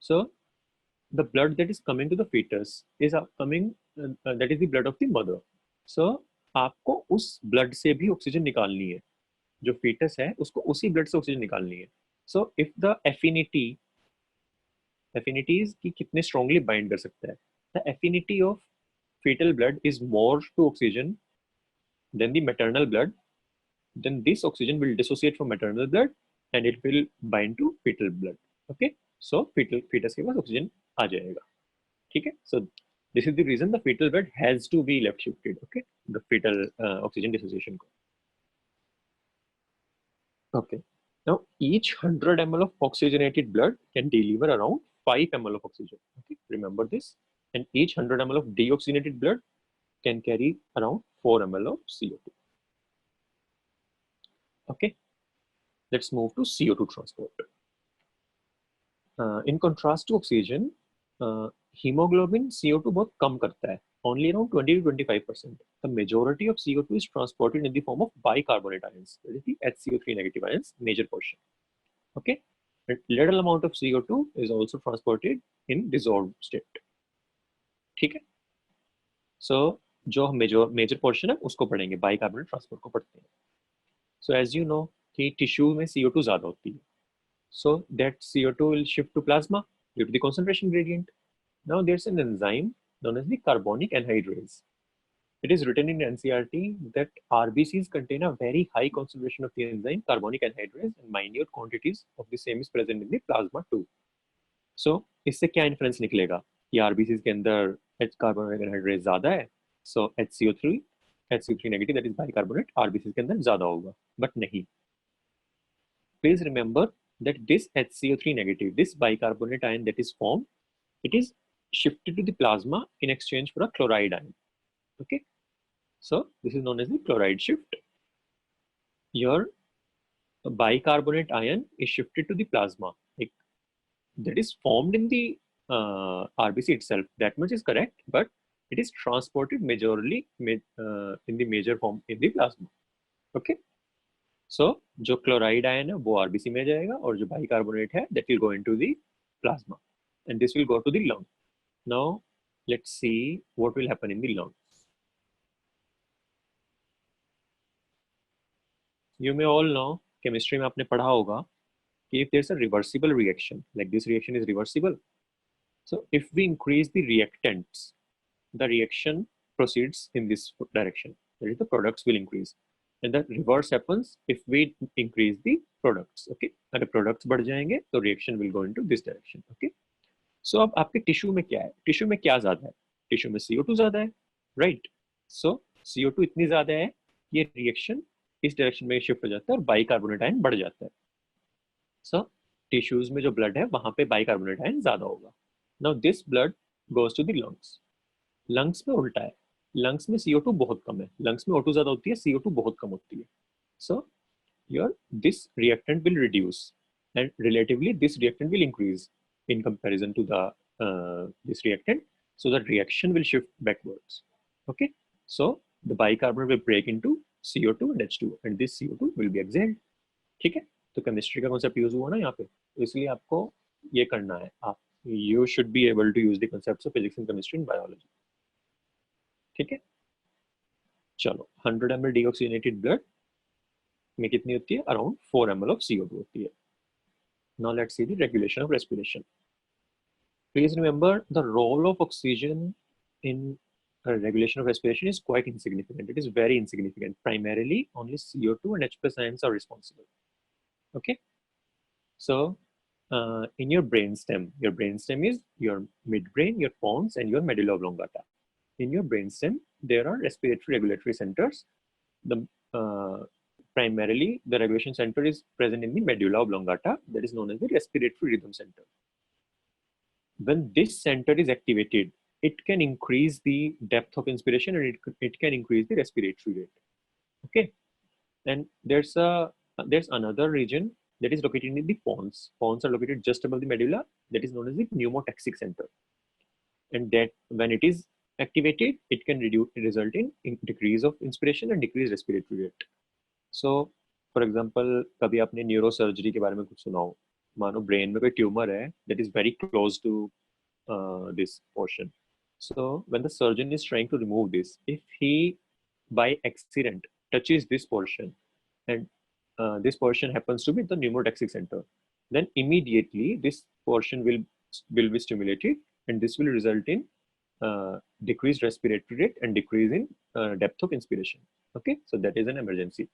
A: So the blood that is coming to the foetus is coming, that is the blood of the mother. सो आपको उस ब्लड से भी ऑक्सीजन निकालनी है, जो फीटस है उसको उसी ब्लड से ऑक्सीजन निकालनी है। सो इफ द एफिनिटीज की कितने स्ट्रांगली बाइंड कर सकता है, the affinity of fetal blood is more to oxygen than the maternal blood, then this oxygen will dissociate from maternal blood and it will bind to fetal blood. Okay, so fetus के पास oxygen आ जाएगा। ठीक है, so this is the reason the fetal blood has to be left shifted. Okay, the fetal oxygen dissociation. Okay, now each 100 ml of oxygenated blood can deliver around 5 ml of oxygen. Okay, remember this. And each 100 ml of deoxygenated blood can carry around 4 ml of CO2. Okay, let's move to CO2 transport. In contrast to oxygen, hemoglobin CO2 बहुत कम करता है, only around 20 to 25%. The majority of CO2 is transported in the form of bicarbonate ions, that is the HCO3 negative ions, major portion. Okay, a little amount of CO2 is also transported in dissolved state. ठीक है, so जो मेजर पोर्शन है उसको पढ़ेंगे, बाइकार्बोनेट ट्रांसपोर्ट को पढ़ते हैं। So as you know कि टिश्यू में CO2 ज्यादा होती है, so that CO2 will shift to plasma due to the concentration gradient. Now there's an enzyme known as the carbonic anhydrase. It is written in NCERT that RBCs contain a very high concentration of the enzyme carbonic anhydrase and minute quantities of the same is present in the plasma too. So इससे क्या इन्फ्लुएंस निकलेगा कि RBCs के अंदर carbonic anhydrase ज्यादा है, so HCO3 negative that is bicarbonate RBCs के अंदर ज्यादा होगा, but नहीं। Please remember that this HCO3 negative, this bicarbonate ion that is formed, it is shifted to the plasma in exchange for a chloride ion. Okay, so this is known as the chloride shift. Your bicarbonate ion is shifted to the plasma, like, that is formed in the RBC itself. That much is correct, but it is transported majorly in the major form in the plasma. Okay, so जो क्लोराइड आयन है वो आरबीसी में जाएगा और जो बाइकार्बोनेट है that will go into the plasma and this will go to the lung. Now let's see what will happen in the lung. You may all know, chemistry में आपने पढ़ा होगा कि if there's a reversible reaction, like this reaction is reversible, so if we increase the reactants, the reaction proceeds in this direction, that is the products will increase. And the reverse happens if we increase the products. Okay, अगर products बढ़ जाएंगे तो reaction will go into this direction. Okay, so अब आपके टिश्यू में क्या है, टिश्यू में क्या ज्यादा है, टिश्यू में CO2 ज्यादा है, right? So CO2 इतनी ज्यादा है, ये रिएक्शन इस डायरेक्शन में शिफ्ट हो जाता है और बाइकार्बोनेट आयन बढ़ जाता है। So टिश्यूज में जो ब्लड है वहां पे बाइकार्बोनेट आयन ज्यादा होगा। Now this blood goes to the lungs. Lungs में उल्टा है, लंग्स में CO2 बहुत कम है, लंग्स में O2 ज्यादा होती है, CO2 बहुत कम होती है। So your this reactant will reduce and relatively this reactant will increase in comparison to the this reactant, so the reaction will shift backwards. Okay, so the bicarbonate will break into CO2 and H2 and this CO2 will be exhaled. ठीक है, तो केमिस्ट्री का कॉन्सेप्ट यूज हुआ ना यहाँ पे, तो इसलिए आपको ये करना है, आप you should be able to use the concepts of physics and chemistry in biology. ठीक है, चलो 100 ml deoxygenated blood में कितनी होती है, अराउंड 4 ml of CO2 होती है। Now let's see the regulation of respiration. Please remember the role of oxygen in regulation of respiration is quite insignificant. It is very insignificant. Primarily, only CO2 and H plus ions are responsible. Okay. So, in your brainstem is your midbrain, your pons, and your medulla oblongata. In your brainstem, there are respiratory regulatory centers. The primarily the regulation center is present in the medulla oblongata, that is known as the respiratory rhythm center. When this center is activated, it can increase the depth of inspiration and it can increase the respiratory rate. Okay, and there's another region that is located in the pons. Pons are located just above the medulla, that is known as the pneumotaxic center. And that when it is activated, it can result in decrease of inspiration and decrease respiratory rate. So, for example, कभी आपने न्यूरोसर्जरी के बारे में कुछ सुना हो, मानो ब्रेन में कोई ट्यूमर है that is very close to this portion. So, when the surgeon is trying to remove this, if he by accident touches this portion and this portion happens to be the pneumotaxic center, then immediately this portion will be stimulated and this will result in decreased respiratory rate and decrease in depth of inspiration. Okay, so that is an emergency.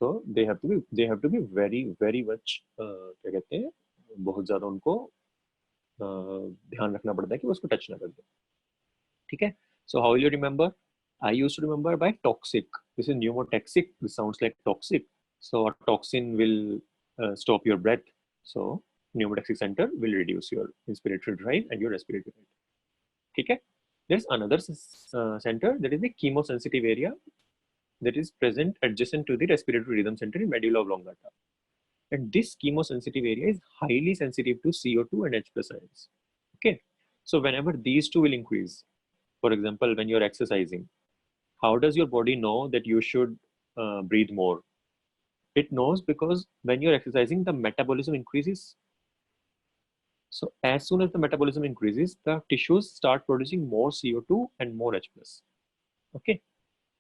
A: So they have to be very much क्या कहते हैं, बहुत ज़्यादा उनको ध्यान रखना पड़ता है कि वो उसको टच ना कर दे. ठीक है. So how will you remember? I used to remember by toxic. This is pneumotaxic. This sounds like toxic. So a toxin will stop your breath. So pneumotaxic center will reduce your inspiratory drive and your respiratory rate. ठीक है. There's another center that is the chemosensitive area that is present adjacent to the respiratory rhythm center in medulla oblongata. And this chemosensitive area is highly sensitive to CO2 and H plus ions. Okay. So whenever these two will increase, for example, when you're exercising, how does your body know that you should breathe more? It knows because when you're exercising, the metabolism increases. So as soon as the metabolism increases, the tissues start producing more CO2 and more H plus. Okay.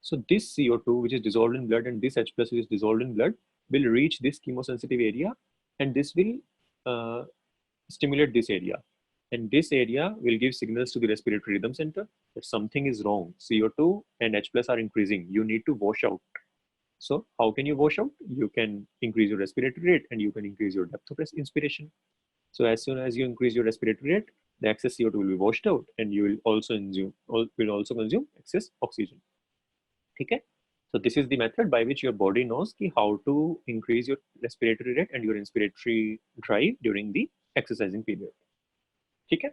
A: So this CO2, which is dissolved in blood, and this H plus, which is dissolved in blood, will reach this chemosensitive area, and this will stimulate this area. And this area will give signals to the respiratory rhythm center that something is wrong. CO2 and H plus are increasing. You need to wash out. So how can you wash out? You can increase your respiratory rate and you can increase your depth of inspiration. So as soon as you increase your respiratory rate, the excess CO2 will be washed out, and you will also consume excess oxygen. Okay. So this is the method by which your body knows how to increase your respiratory rate and your inspiratory drive during the exercising period. Okay.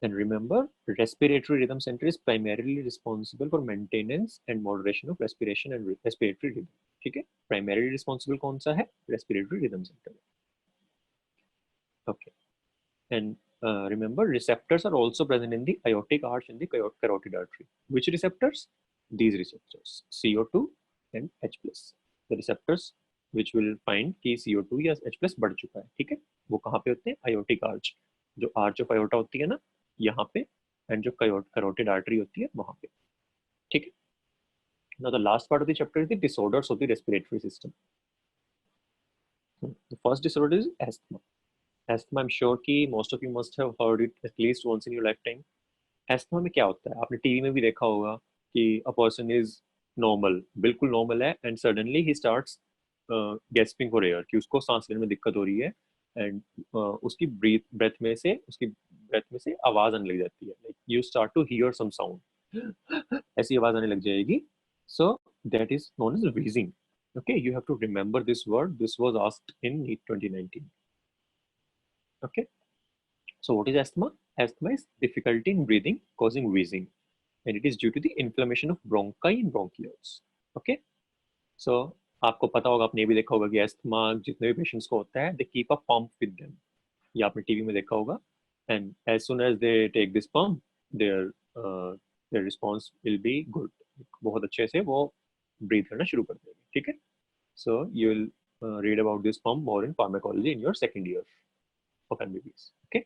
A: And remember, respiratory rhythm center is primarily responsible for maintenance and moderation of respiration and respiratory rhythm. Okay. Primarily responsible कौन सा है? Respiratory rhythm center. Okay. And remember, receptors are also present in the aortic arch and the carotid artery. Which receptors? These receptors, CO2 and H plus. The receptors which will find कि CO2 या H plus बढ़ चुका है. ठीक है. वो कहाँ पे होते हैं? Aortic arch. जो arch of aorta होती है ना, यहाँ पे, and जो carotid artery होती है वहाँ पे. ठीक है. Now the last part of the chapter is the disorders of the respiratory system. The first disorder is asthma. Asthma, I'm sure कि most of you must have heard it at least once in your lifetime. Asthma में क्या होता है? आपने टीवी में भी देखा होगा कि a person is normal, बिल्कुल normal है, and suddenly he starts gasping for air, कि उसको सांस लेने में दिक्कत हो रही है, and उसकी breath में से आवाज आने लग जाती है. Like you start to hear some sound. ऐसी आवाज आने लग जाएगी. So that is known as wheezing. Okay, you have to remember this word. This was asked in NEET 2019. Okay. So what is asthma? Asthma is difficulty in breathing causing wheezing, and it is due to the inflammation of bronchi and bronchioles. Okay. So आपको पता होगा, आपने भी देखा होगा कि asthma जितने भी patients को होता है, they keep a pump with them. ये आपने टीवी में देखा होगा. And as soon as they take this pump, their response will be good. बहुत अच्छे से वो breathe करना शुरू कर देंगे. ठीक है. So you will read about this pump more in pharmacology in your second year of MBBS. Okay.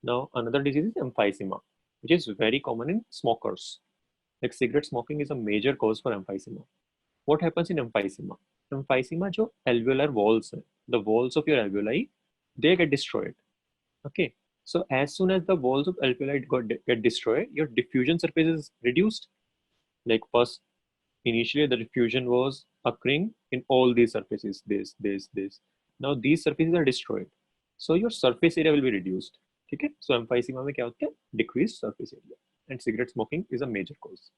A: Now another disease is emphysema, which is very common in smokers. Like cigarette smoking is a major cause for emphysema. What happens in emphysema? Emphysema जो alveolar walls है, the walls of your alveoli, they get destroyed. Okay. So as soon as the walls of alveoli get destroyed, your diffusion surface is reduced. Like first, initially the diffusion was occurring in all these surfaces, this. Now these surfaces are destroyed, so your surface area will be reduced. ठीक है? So emphysema में क्या होता है? Decreased surface area, and cigarette smoking is a major cause.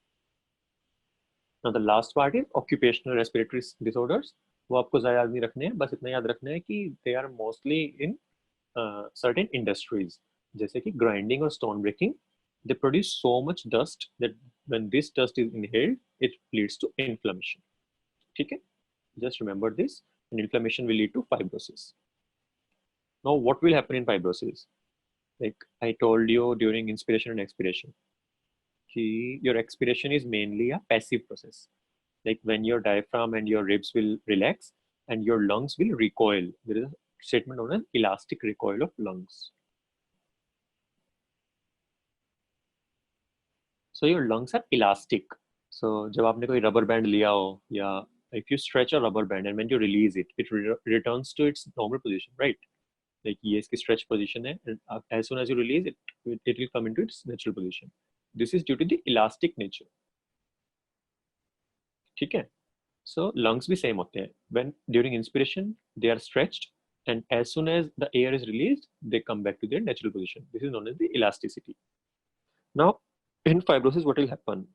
A: Now the last part is occupational respiratory disorders. वो आपको ज़्यादा याद नहीं रखने हैं, बस इतना याद रखना है कि they are mostly in certain industries, जैसे कि grinding और stone breaking. They produce so much dust that when this dust is inhaled, it leads to inflammation. ठीक है? Just remember this, and inflammation will lead to fibrosis. Now, what will happen in fibrosis? Like I told you during inspiration and expiration, your expiration is mainly a passive process. Like when your diaphragm and your ribs will relax and your lungs will recoil. There is a statement known as elastic recoil of lungs. So your lungs are elastic. So जब आपने कोई rubber band लिया हो, या if you stretch a rubber band and when you release it, it returns to its normal position, right? Like ये इसकी stretch position है, and as soon as you release it, it will come into its natural position. This is due to the elastic nature. ठीक है? So lungs भी same होते हैं. When during inspiration they are stretched, and as soon as the air is released, they come back to their natural position. This is known as the elasticity. Now, in fibrosis, what will happen?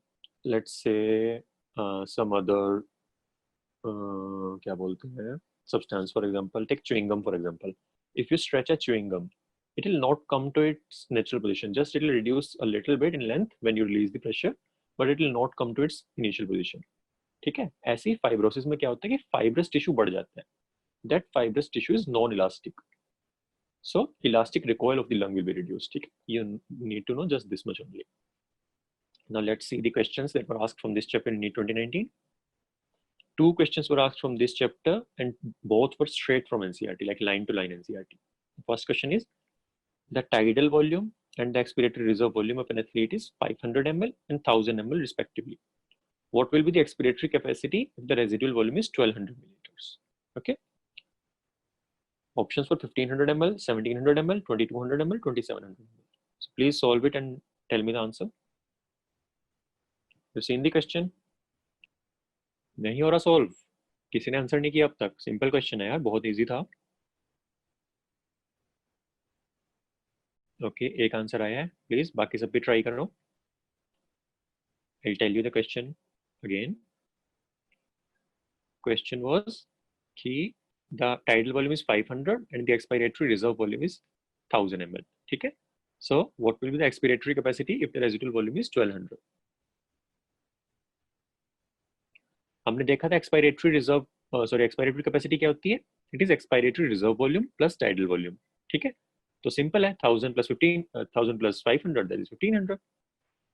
A: Let's say some other क्या बोलते हैं substance. For example, take chewing gum. For example, if you stretch a chewing gum, it will not come to its natural position. Just it will reduce a little bit in length when you release the pressure, but it will not come to its initial position. ठीक है? ऐसे ही फाइब्रोसिस में क्या होता है कि फाइब्रस टिश्यू बढ़ जाता है. That fibrous tissue is non-elastic. So elastic recoil of the lung will be reduced. ठीक? You need to know just this much only. Now let's see the questions that were asked from this chapter in NEET 2019. Two questions were asked from this chapter and both were straight from NCERT, like line to line NCERT. The first question is, the tidal volume and the expiratory reserve volume of an athlete is 500 ml and 1000 ml respectively. What will be the expiratory capacity if the residual volume is 1200 milliliters? Okay. Options for 1500 ml, 1700 ml, 2200 ml, 2700 ml. So please solve it and tell me the answer. You've seen the question? नहीं हो रहा सॉल्व? किसी ने आंसर नहीं किया अब तक? सिंपल क्वेश्चन है यार, बहुत इजी था. ओके, एक आंसर आया है. प्लीज बाकी सब भी ट्राई करो. I'll tell you the question again. Question was कि the tidal volume is 500 and the expiratory reserve volume is 1000 ml. ठीक है? So what will be the expiratory capacity if the residual volume is 1200? हमने देखा था एक्सपायरेटरी कैपेसिटी क्या होती है? It is expiratory reserve volume plus tidal volume. ठीक है? तो सिंपल है, 1000 प्लस 500 दैट इज 1500.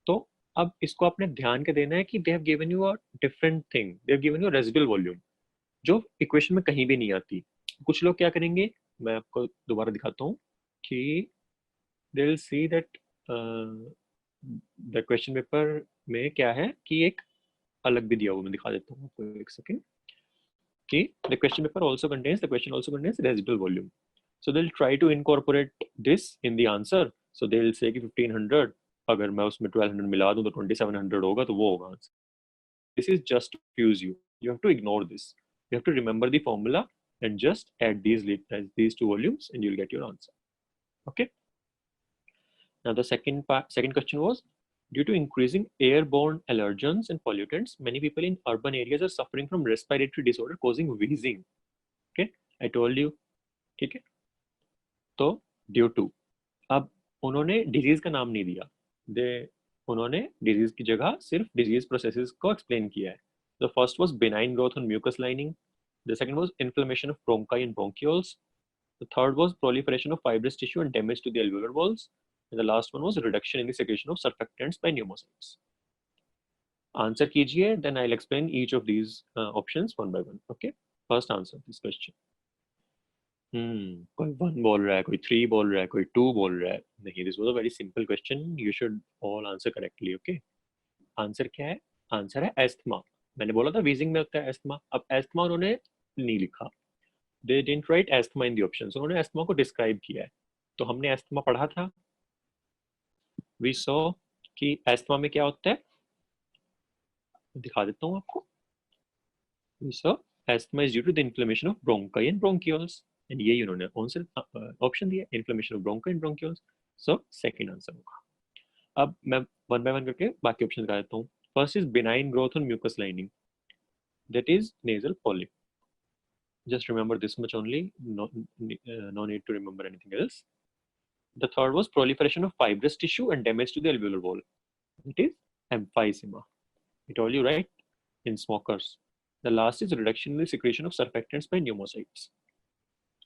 A: तो अब इसको आपने ध्यान के देना है कि they have given you a different thing. They have given you residual volume जो इक्वेशन में कहीं भी नहीं आती. कुछ लोग क्या करेंगे, मैं आपको दोबारा दिखाता हूँ कि they will see that the question paper में क्या है कि एक अलग भी दिया हुआ, मैं दिखा देता हूँ आपको एक सेकंड कि the question also contains residual volume. So they'll try to incorporate this in the answer. So they'll say कि 1500 अगर मैं उसमें 1200 मिला दूं तो 2700 होगा, तो वो होगा answer. This is just to confuse you. You have to ignore this. You have to remember the formula and just add these two volumes and you'll get your answer. Okay. Now the second question was, due to increasing airborne allergens and pollutants, many people in urban areas are suffering from respiratory disorder causing wheezing. Okay, I told you. ठीक है? तो due to, अब उन्होंने डिजीज का नाम नहीं दिया. उन्होंने डिजीज की जगह सिर्फ डिजीज प्रोसेसेस को एक्सप्लेन किया है. The first was benign growth on mucus lining. The second was inflammation of bronchi and bronchioles. The third was proliferation of fibrous tissue and damage to the alveolar walls. And the last one was reduction in the secretion of surfactants by pneumocytes. Answer कीजिए, then I'll explain each of these options one by one. Okay, first answer this question. कोई 1 बोल रहा है, कोई 3 बोल रहा है, कोई 2 बोल रहा है. नहीं, this was a very simple question. You should all answer correctly. Okay, answer क्या है? आंसर है एस्थमा. मैंने बोला था wheezing में होता है एस्थमा. अब एस्थमा उन्होंने नहीं लिखा. They didn't write asthma in the options. उन्होंने एस्थमा को डिस्क्राइब किया है. तो हमने एस्थमा पढ़ा था, वी सॉ कि एस्थमा में क्या होता है, दिखा देता हूँ आपको। We saw asthma is due to the inflammation of bronchi and bronchioles, and ये उन्होंने आंसर ऑप्शन दिया, inflammation of bronchi and bronchioles. So second answer होगा। अब मैं वन बाय वन करके बाकी ऑप्शन दिखा देता हूँ। First is benign growth on mucus lining, that is nasal polyp. Just remember this much only, no need to remember anything else. The third was proliferation of fibrous tissue and damage to the alveolar wall. It is emphysema. I told you, right? In smokers. The last is reduction in the secretion of surfactants by pneumocytes.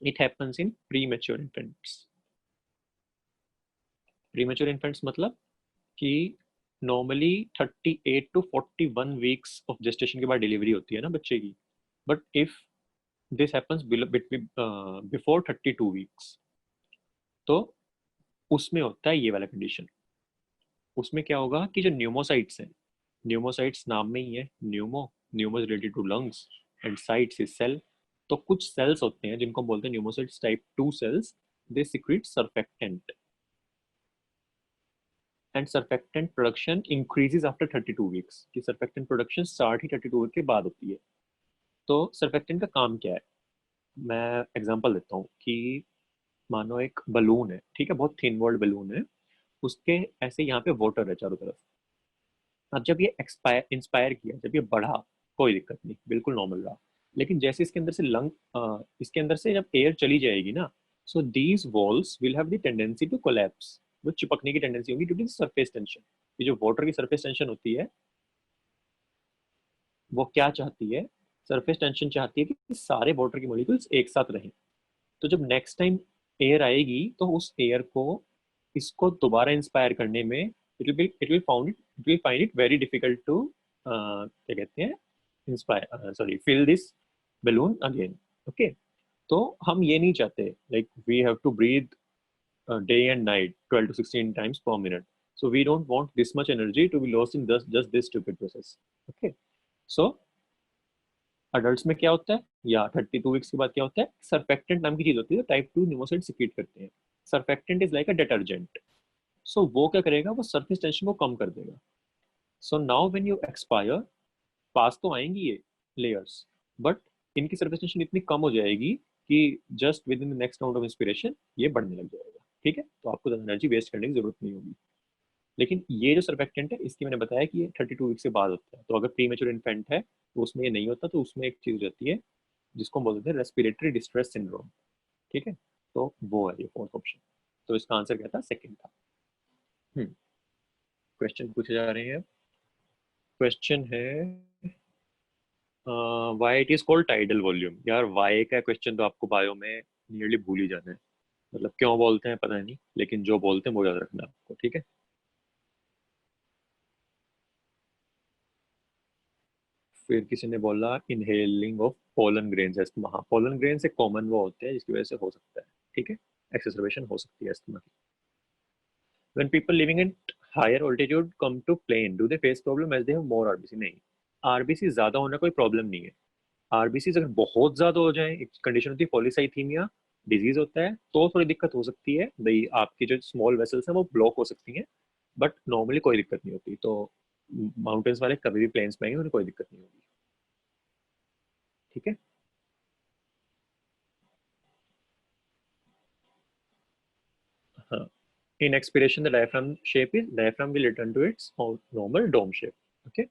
A: It happens in premature infants. Premature infants मतलब कि normally 38 to 41 weeks of gestation के बाद डिलीवरी होती है ना बच्चे की, but if this happens before 32 weeks, तो उसमें होता है ये वाला कंडीशन। उसमें क्या होगा कि जो न्यूमोसाइट्स हैं, न्यूमोसाइट्स नाम में ही है, pneumo is related to lungs and cytes is cell. तो कुछ सेल्स होते हैं जिनको हम बोलते हैं pneumocytes type 2 cells, they secrete surfactant and surfactant production increases after 32 weeks, कि सर्फेक्टेंट प्रोडक्शन स्टार्ट ही 32 वीक के बाद होती है। तो सर्फेक्टेंट का काम क्या है, मैं एग्जांपल देता हूँ कि मानो एक बलून है, ठीक है, बहुत थिन वॉल्ड बलून है, उसके ऐसे यहाँ पे वाटर है चारों तरफ। अब जब ये इंस्पायर किया, जब ये बढ़ा, कोई दिक्कत नहीं, बिल्कुल नॉर्मल रहा। लेकिन जैसे इसके अंदर से इसके अंदर से जब एयर चली जाएगी ना, so these walls will have the tendency to collapse, वो चिपकने की टेंडेंसी होगी ड्यू टू सरफेस टेंशन। ये जो वाटर की सरफेस टेंशन होती है, वो क्या चाहती है, सरफेस टेंशन चाहती है कि सारे वाटर के मॉलिक्यूल्स एक साथ रहें। तो जब नेक्स्ट टाइम एयर आएगी तो उस एयर को, इसको दोबारा इंस्पायर करने में it will find it very difficult to क्या कहते हैं, inspire sorry fill this balloon again. Okay, तो हम ये नहीं चाहते, like we have to breathe day and night 12 to 16 times per minute, so we don't want this much energy to be lost in just this stupid process. Okay, so adults में क्या होता है, या 32 वीक्स के बाद क्या होता है, सर्फेक्टेंट नाम की चीज होती है, टाइप 2 न्यूमोसाइट सिक्रीट करते हैं। Surfactant is like a detergent, so वो क्या करेगा, वो सरफेस टेंशन को कम कर देगा। So now when you expire, पास तो आएंगी ये लेयर्स, बट इनकी सरफेस टेंशन इतनी कम हो जाएगी कि just within the next round of inspiration ये बढ़ने लग जाएगा। ठीक है, तो आपको ज़्यादा एनर्जी वेस्ट करने की जरूरत नहीं होगी। लेकिन ये जो सर्फेक्टेंट है, इसकी मैंने बताया कि ये 32 वीक के बाद होता है। तो अगर प्रीमेच्योर इन्फेंट है तो उसमें ये नहीं होता, तो उसमें एक चीज रहती है जिसको हम बोलते हैं रेस्पिरेटरी डिस्ट्रेस सिंड्रोम। ठीक है, तो वो है ये फोर्थ ऑप्शन। तो इसका आंसर क्या था, सेकंड था। क्वेश्चन पूछे जा रहे हैं। क्वेश्चन है why it is called tidal volume. यार वाई का क्वेश्चन तो आपको बायो में नियरली भूल ही जाना है, मतलब क्यों बोलते हैं पता नहीं, लेकिन जो बोलते हैं वो याद रखना आपको। ठीक है, फिर किसी ने बोला inhaling of pollen grains asthma. हाँ, पोलन ग्रेन्स एक कॉमन वो होते हैं जिसकी वजह से हो सकता है, ठीक है, एक्सेसरबेशन हो सकती है अस्थमा की। When people living in higher altitude come to plane, do they face problem as they have more RBC? नहीं, आरबीसी ज्यादा होना कोई प्रॉब्लम नहीं है। आरबीसी अगर बहुत ज्यादा हो जाए, एक कंडीशन होती है पॉलीसाइथीमिया डिजीज होता है, तो थोड़ी दिक्कत हो सकती है भाई, आपकी जो स्मॉल वेसल्स हैं वो ब्लॉक हो सकती हैं, बट नॉर्मली कोई दिक्कत नहीं होती। तो माउंटेन्स वाले कभी भी प्लेन्स में आएंगे उन्हें कोई दिक्कत नहीं होगी। ठीक है, हाँ। In expiration, the diaphragm will return to its normal dome shape. Okay.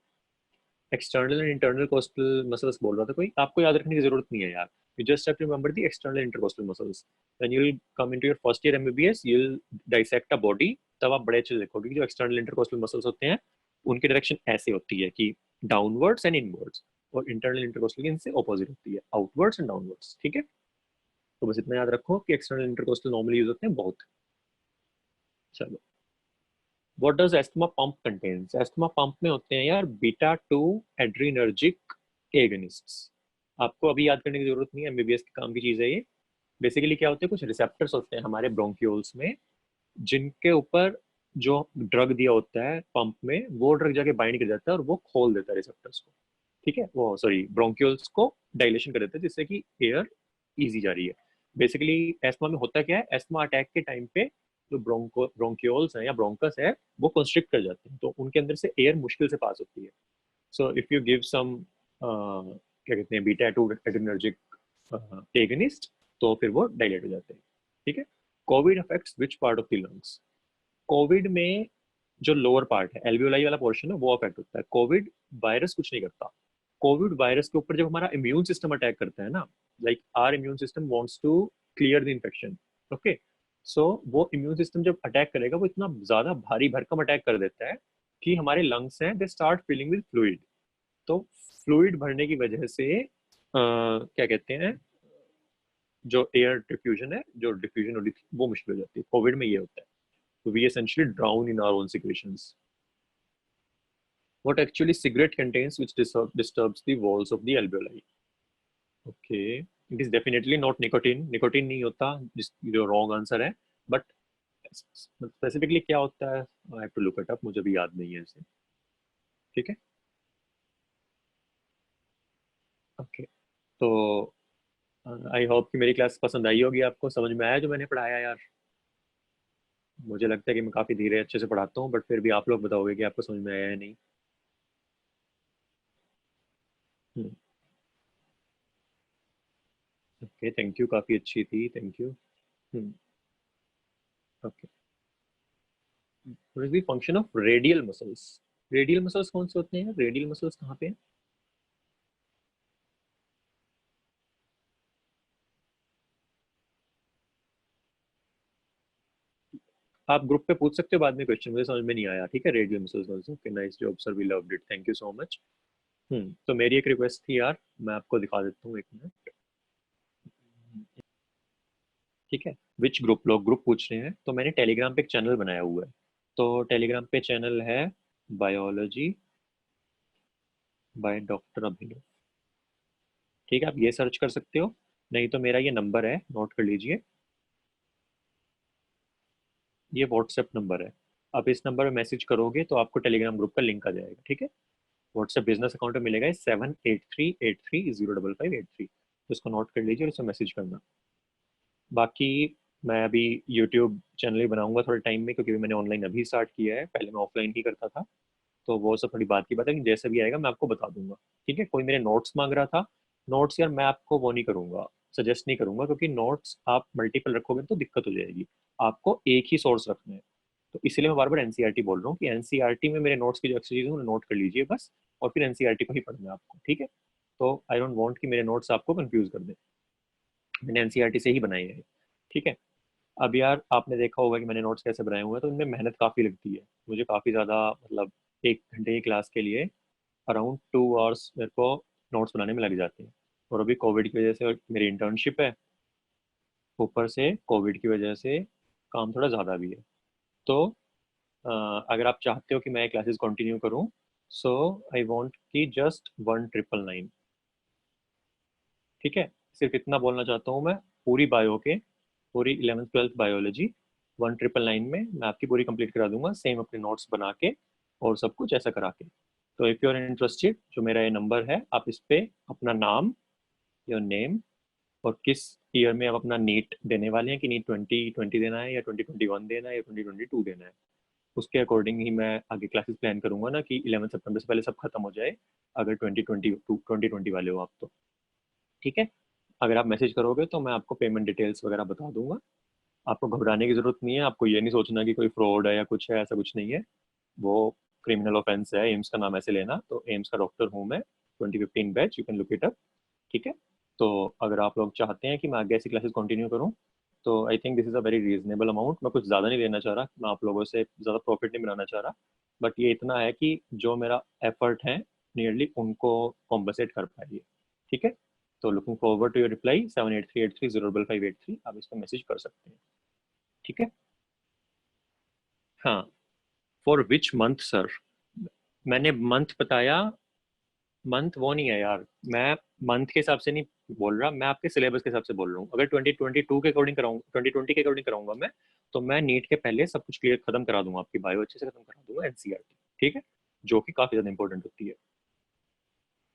A: External and internal costal muscles बोल रहा था कोई, आपको याद रखने की जरूरत नहीं है यार। You just have to remember the external and intercostal muscles. When you'll come into your first year MBBS, you'll dissect a body, तब आप बड़े अच्छे से देखोगे कि जो external intercostal muscles होते हैं उनकी डायरेक्शन ऐसे होती है कि डाउनवर्ड्स एंड इनवर्ड्स, और इंटरनल इंटरकोस्टल की इनसे ऑपोजिट होती है, आउटवर्ड्स एंड डाउनवर्ड्स। ठीक है, तो बस इतना याद रखो कि एक्सटर्नल इंटरकोस्टल नॉर्मली यूज होते हैं बहुत। चलो, what does asthma pump contains. Asthma pump में होते हैं यार बीटा 2 एड्रीनर्जिक एगनिस्ट्स। आपको अभी याद करने की जरूरत नहीं है, एमबीबीएस के काम की चीज है ये। बेसिकली क्या होते हैं, कुछ रिसेप्टर्स होते हैं हमारे ब्रोंक्यूल्स में, जिनके ऊपर जो ड्रग दिया होता है पंप में, वो ड्रग जाके बाइंड कर जाता है और वो खोल देता है रिसेप्टर्स को। ठीक है, वो सॉरी ब्रोंक्यूल्स को डायलेशन कर देता है जिससे कि एयर इजी जा रही है। बेसिकली एस्थमा में होता क्या है, एस्थमा अटैक के टाइम पे जो ब्रोंक्योल्स हैं या ब्रोंकस है वो कंस्ट्रिक्ट कर जाते हैं, तो उनके अंदर से एयर मुश्किल से पास होती है। So if you give some क्या कहते हैं बीटा टू एडरेनर्जिक एगनिस्ट, तो फिर वो डायलेट हो जाते हैं। ठीक है। Covid affects which part of the lungs? Covid में जो लोअर पार्ट है, एल्वियोलाई वाला पोर्शन है, वो अफेक्ट होता है। कोविड वायरस कुछ नहीं करता। कोविड वायरस के ऊपर जब हमारा इम्यून सिस्टम अटैक करता है ना, like our immune system wants to clear the infection, okay, so वो इम्यून सिस्टम जब अटैक करेगा वो इतना ज्यादा भारी भरकम अटैक कर देता है कि हमारे लंग्स हैं they start filling with fluid. तो फ्लूइड भरने की वजह से क्या कहते हैं, जो एयर डिफ्यूजन है, जो डिफ्यूजन होती थी वो मुश्किल हो जाती है। कोविड में ये होता है। तो we essentially drown in our own secretions. What actually cigarette contains which disturbs the walls of the alveoli? Okay, it is definitely not nicotine. Nicotine नहीं होता, जिस जो wrong answer है. But specifically क्या होता है? I have to look it up. मुझे भी याद नहीं है इसे. ठीक है. Okay. तो आई होप कि मेरी क्लास पसंद आई होगी आपको, समझ में आया जो मैंने पढ़ाया यार। मुझे लगता है कि मैं काफ़ी धीरे अच्छे से पढ़ाता हूँ, बट फिर भी आप लोग बताओगे कि आपको समझ में आया या नहीं। ओके, थैंक यू, काफ़ी अच्छी थी, thank you. Okay, what is the function of radial muscles? Radial muscles कौन से होते हैं? रेडियल मसल्स कहाँ पे हैं? आप ग्रुप पे पूछ सकते हो बाद में क्वेश्चन, मुझे समझ में नहीं आया। ठीक है, radial muscles. Okay, nice job sir, we loved it, thank you so much. तो मेरी एक रिक्वेस्ट थी यार, मैं आपको दिखा देता हूँ, एक मिनट। ठीक है, विच ग्रुप, लोग ग्रुप पूछ रहे हैं, तो मैंने टेलीग्राम पे एक चैनल बनाया हुआ है। तो टेलीग्राम पे चैनल है बायोलॉजी बाय डॉक्टर अभिनव। ठीक है, आप ये सर्च कर सकते हो, नहीं तो मेरा ये नंबर है, नोट कर लीजिए। ये व्हाट्सएप नंबर है। आप इस नंबर पे मैसेज करोगे तो आपको टेलीग्राम ग्रुप का लिंक आ जाएगा। ठीक है, व्हाट्सएप बिजनेस अकाउंट में मिलेगा 783830558 तो इसको नोट कर लीजिए और इसमें मैसेज करना। बाकी मैं अभी यूट्यूब चैनल ही बनाऊंगा थोड़े टाइम में, क्योंकि मैंने ऑनलाइन अभी स्टार्ट किया है, पहले मैं ऑफलाइन ही करता था। तो वो सब थोड़ी बात की बात है कि जैसे भी आएगा मैं आपको बता दूंगा। ठीक है, कोई मेरे नोट्स मांग रहा था, नोट्स यार मैं आपको वो नहीं करूंगा, सजेस्ट नहीं करूंगा, क्योंकि नोट्स आप मल्टीपल रखोगे तो दिक्कत हो जाएगी। आपको एक ही सोर्स रखना है। तो इसलिए मैं बार बार एनसीईआरटी बोल रहा हूँ कि एनसीईआरटी में मेरे नोट्स की जो एक्सरसाइज है नोट कर लीजिए बस, और फिर एनसीईआरटी को ही पढ़ना है आपको। ठीक है, तो आई डोंट वांट कि मेरे नोट्स आपको कंफ्यूज कर दें, मैंने एनसीईआरटी से ही बनाए हैं। ठीक है। अब यार आपने देखा होगा कि मैंने नोट्स कैसे बनाए हुए हैं, तो इनमें मेहनत काफ़ी लगती है मुझे, काफ़ी ज़्यादा, मतलब 1 घंटे की क्लास के लिए अराउंड 2 आवर्स मेरे को नोट्स बनाने में लग जाते हैं। और अभी कोविड की वजह से मेरी इंटर्नशिप है, ऊपर से कोविड की वजह से काम थोड़ा ज़्यादा भी है। तो अ, अगर आप चाहते हो कि मैं क्लासेस कंटिन्यू करूं, सो आई वांट कि जस्ट 1999। ठीक है, सिर्फ इतना बोलना चाहता हूँ मैं, पूरी बायो के, पूरी 11th 12th बायोलॉजी 1999 में मैं आपकी पूरी कंप्लीट करा दूंगा, सेम अपने नोट्स बना के और सब कुछ ऐसा करा के। तो इफ़ यू आर इंटरेस्टेड, जो मेरा ये नंबर है, आप इस पे अपना नाम, योर नेम, और किस ईयर में आप अपना नीट देने वाले हैं, कि नीट 2020 देना है या 2021 देना है या 2022 देना है, उसके अकॉर्डिंग ही मैं आगे क्लासेस प्लान करूंगा ना, कि 11 सितंबर से पहले सब खत्म हो जाए, अगर 2020 वाले हो आप तो। ठीक है, अगर आप मैसेज करोगे तो मैं आपको पेमेंट डिटेल्स वगैरह बता दूंगा। आपको घबराने की जरूरत नहीं है, आपको ये नहीं सोचना कि कोई फ्रॉड है या कुछ है, ऐसा कुछ नहीं है। वो क्रिमिनल ऑफेंस है, एम्स का नाम ऐसे लेना, तो एम्स का डॉक्टर हूँ मैं, 2015 batch, you can look it up. ठीक है, तो अगर आप लोग चाहते हैं कि मैं आगे ऐसी क्लासेस कंटिन्यू करूँ, तो I think this is a very reasonable amount. मैं कुछ ज़्यादा नहीं देना चाह रहा, मैं आप लोगों से ज़्यादा प्रॉफिट नहीं बनाना चाह रहा, बट ये इतना है कि जो मेरा एफर्ट है नियरली उनको कॉम्पनसेट कर पाएगी। ठीक है, तो looking forward to your reply, 783830583, आप इस पर मैसेज कर सकते हैं। ठीक है। हाँ, फॉर विच मंथ सर? मैंने मंथ बताया, मंथ वो नहीं है यार, मैं मंथ के हिसाब से नहीं बोल रहा, मैं आपके सिलेबस के हिसाब से बोल रहा हूँ। अगर 2022 के अकॉर्डिंग कराऊंगा, 2020 के अकॉर्डिंग कराऊंगा मैं, तो मैं नीट के पहले सब कुछ क्लियर खत्म करा दूंगा, आपकी बायो अच्छे से खत्म करा दूंगा, एनसीईआरटी। ठीक है, जो कि काफी ज्यादा इंपॉर्टेंट होती है।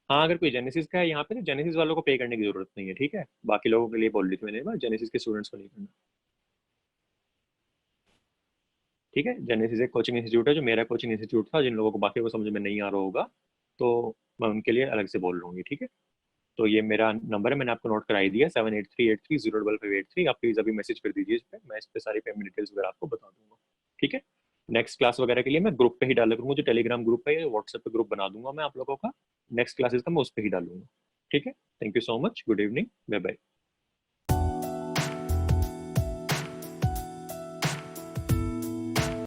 A: हाँ, अगर कोई जेनेसिस का है यहाँ पे तो जेनेसिस वालों को पे करने की जरूरत नहीं है, ठीक है। बाकी लोगों के लिए बोल रही थी मैंने, जेनेसिस के स्टूडेंट्स को नहीं करना। ठीक है, जेनेसिस एक कोचिंग इंस्टीट्यूट है जो मेरा कोचिंग इंस्टीट्यूट था, जिन लोगों को बाकी को समझ में नहीं आ रहा होगा तो मैं उनके लिए अलग से बोल लूँगी, ठीक है। तो ये मेरा नंबर है, मैंने आपको नोट कराई दिया, 7838305583। आप प्लीज़ अभी मैसेज कर दीजिए इस पे, मैं इस पे सारी पेमेंट डिटेल्स वगैरह आपको बता दूंगा, ठीक है। नेक्स्ट क्लास वगैरह के लिए मैं ग्रुप पे ही डाला करूँगा, जो टेलीग्राम ग्रुप है या व्हाट्सएप पे ग्रुप बना दूंगा मैं आप लोगों का। नेक्स्ट क्लासेस का मैं उस पर ही डालूंगा, ठीक है। Thank you so much, good evening, bye bye.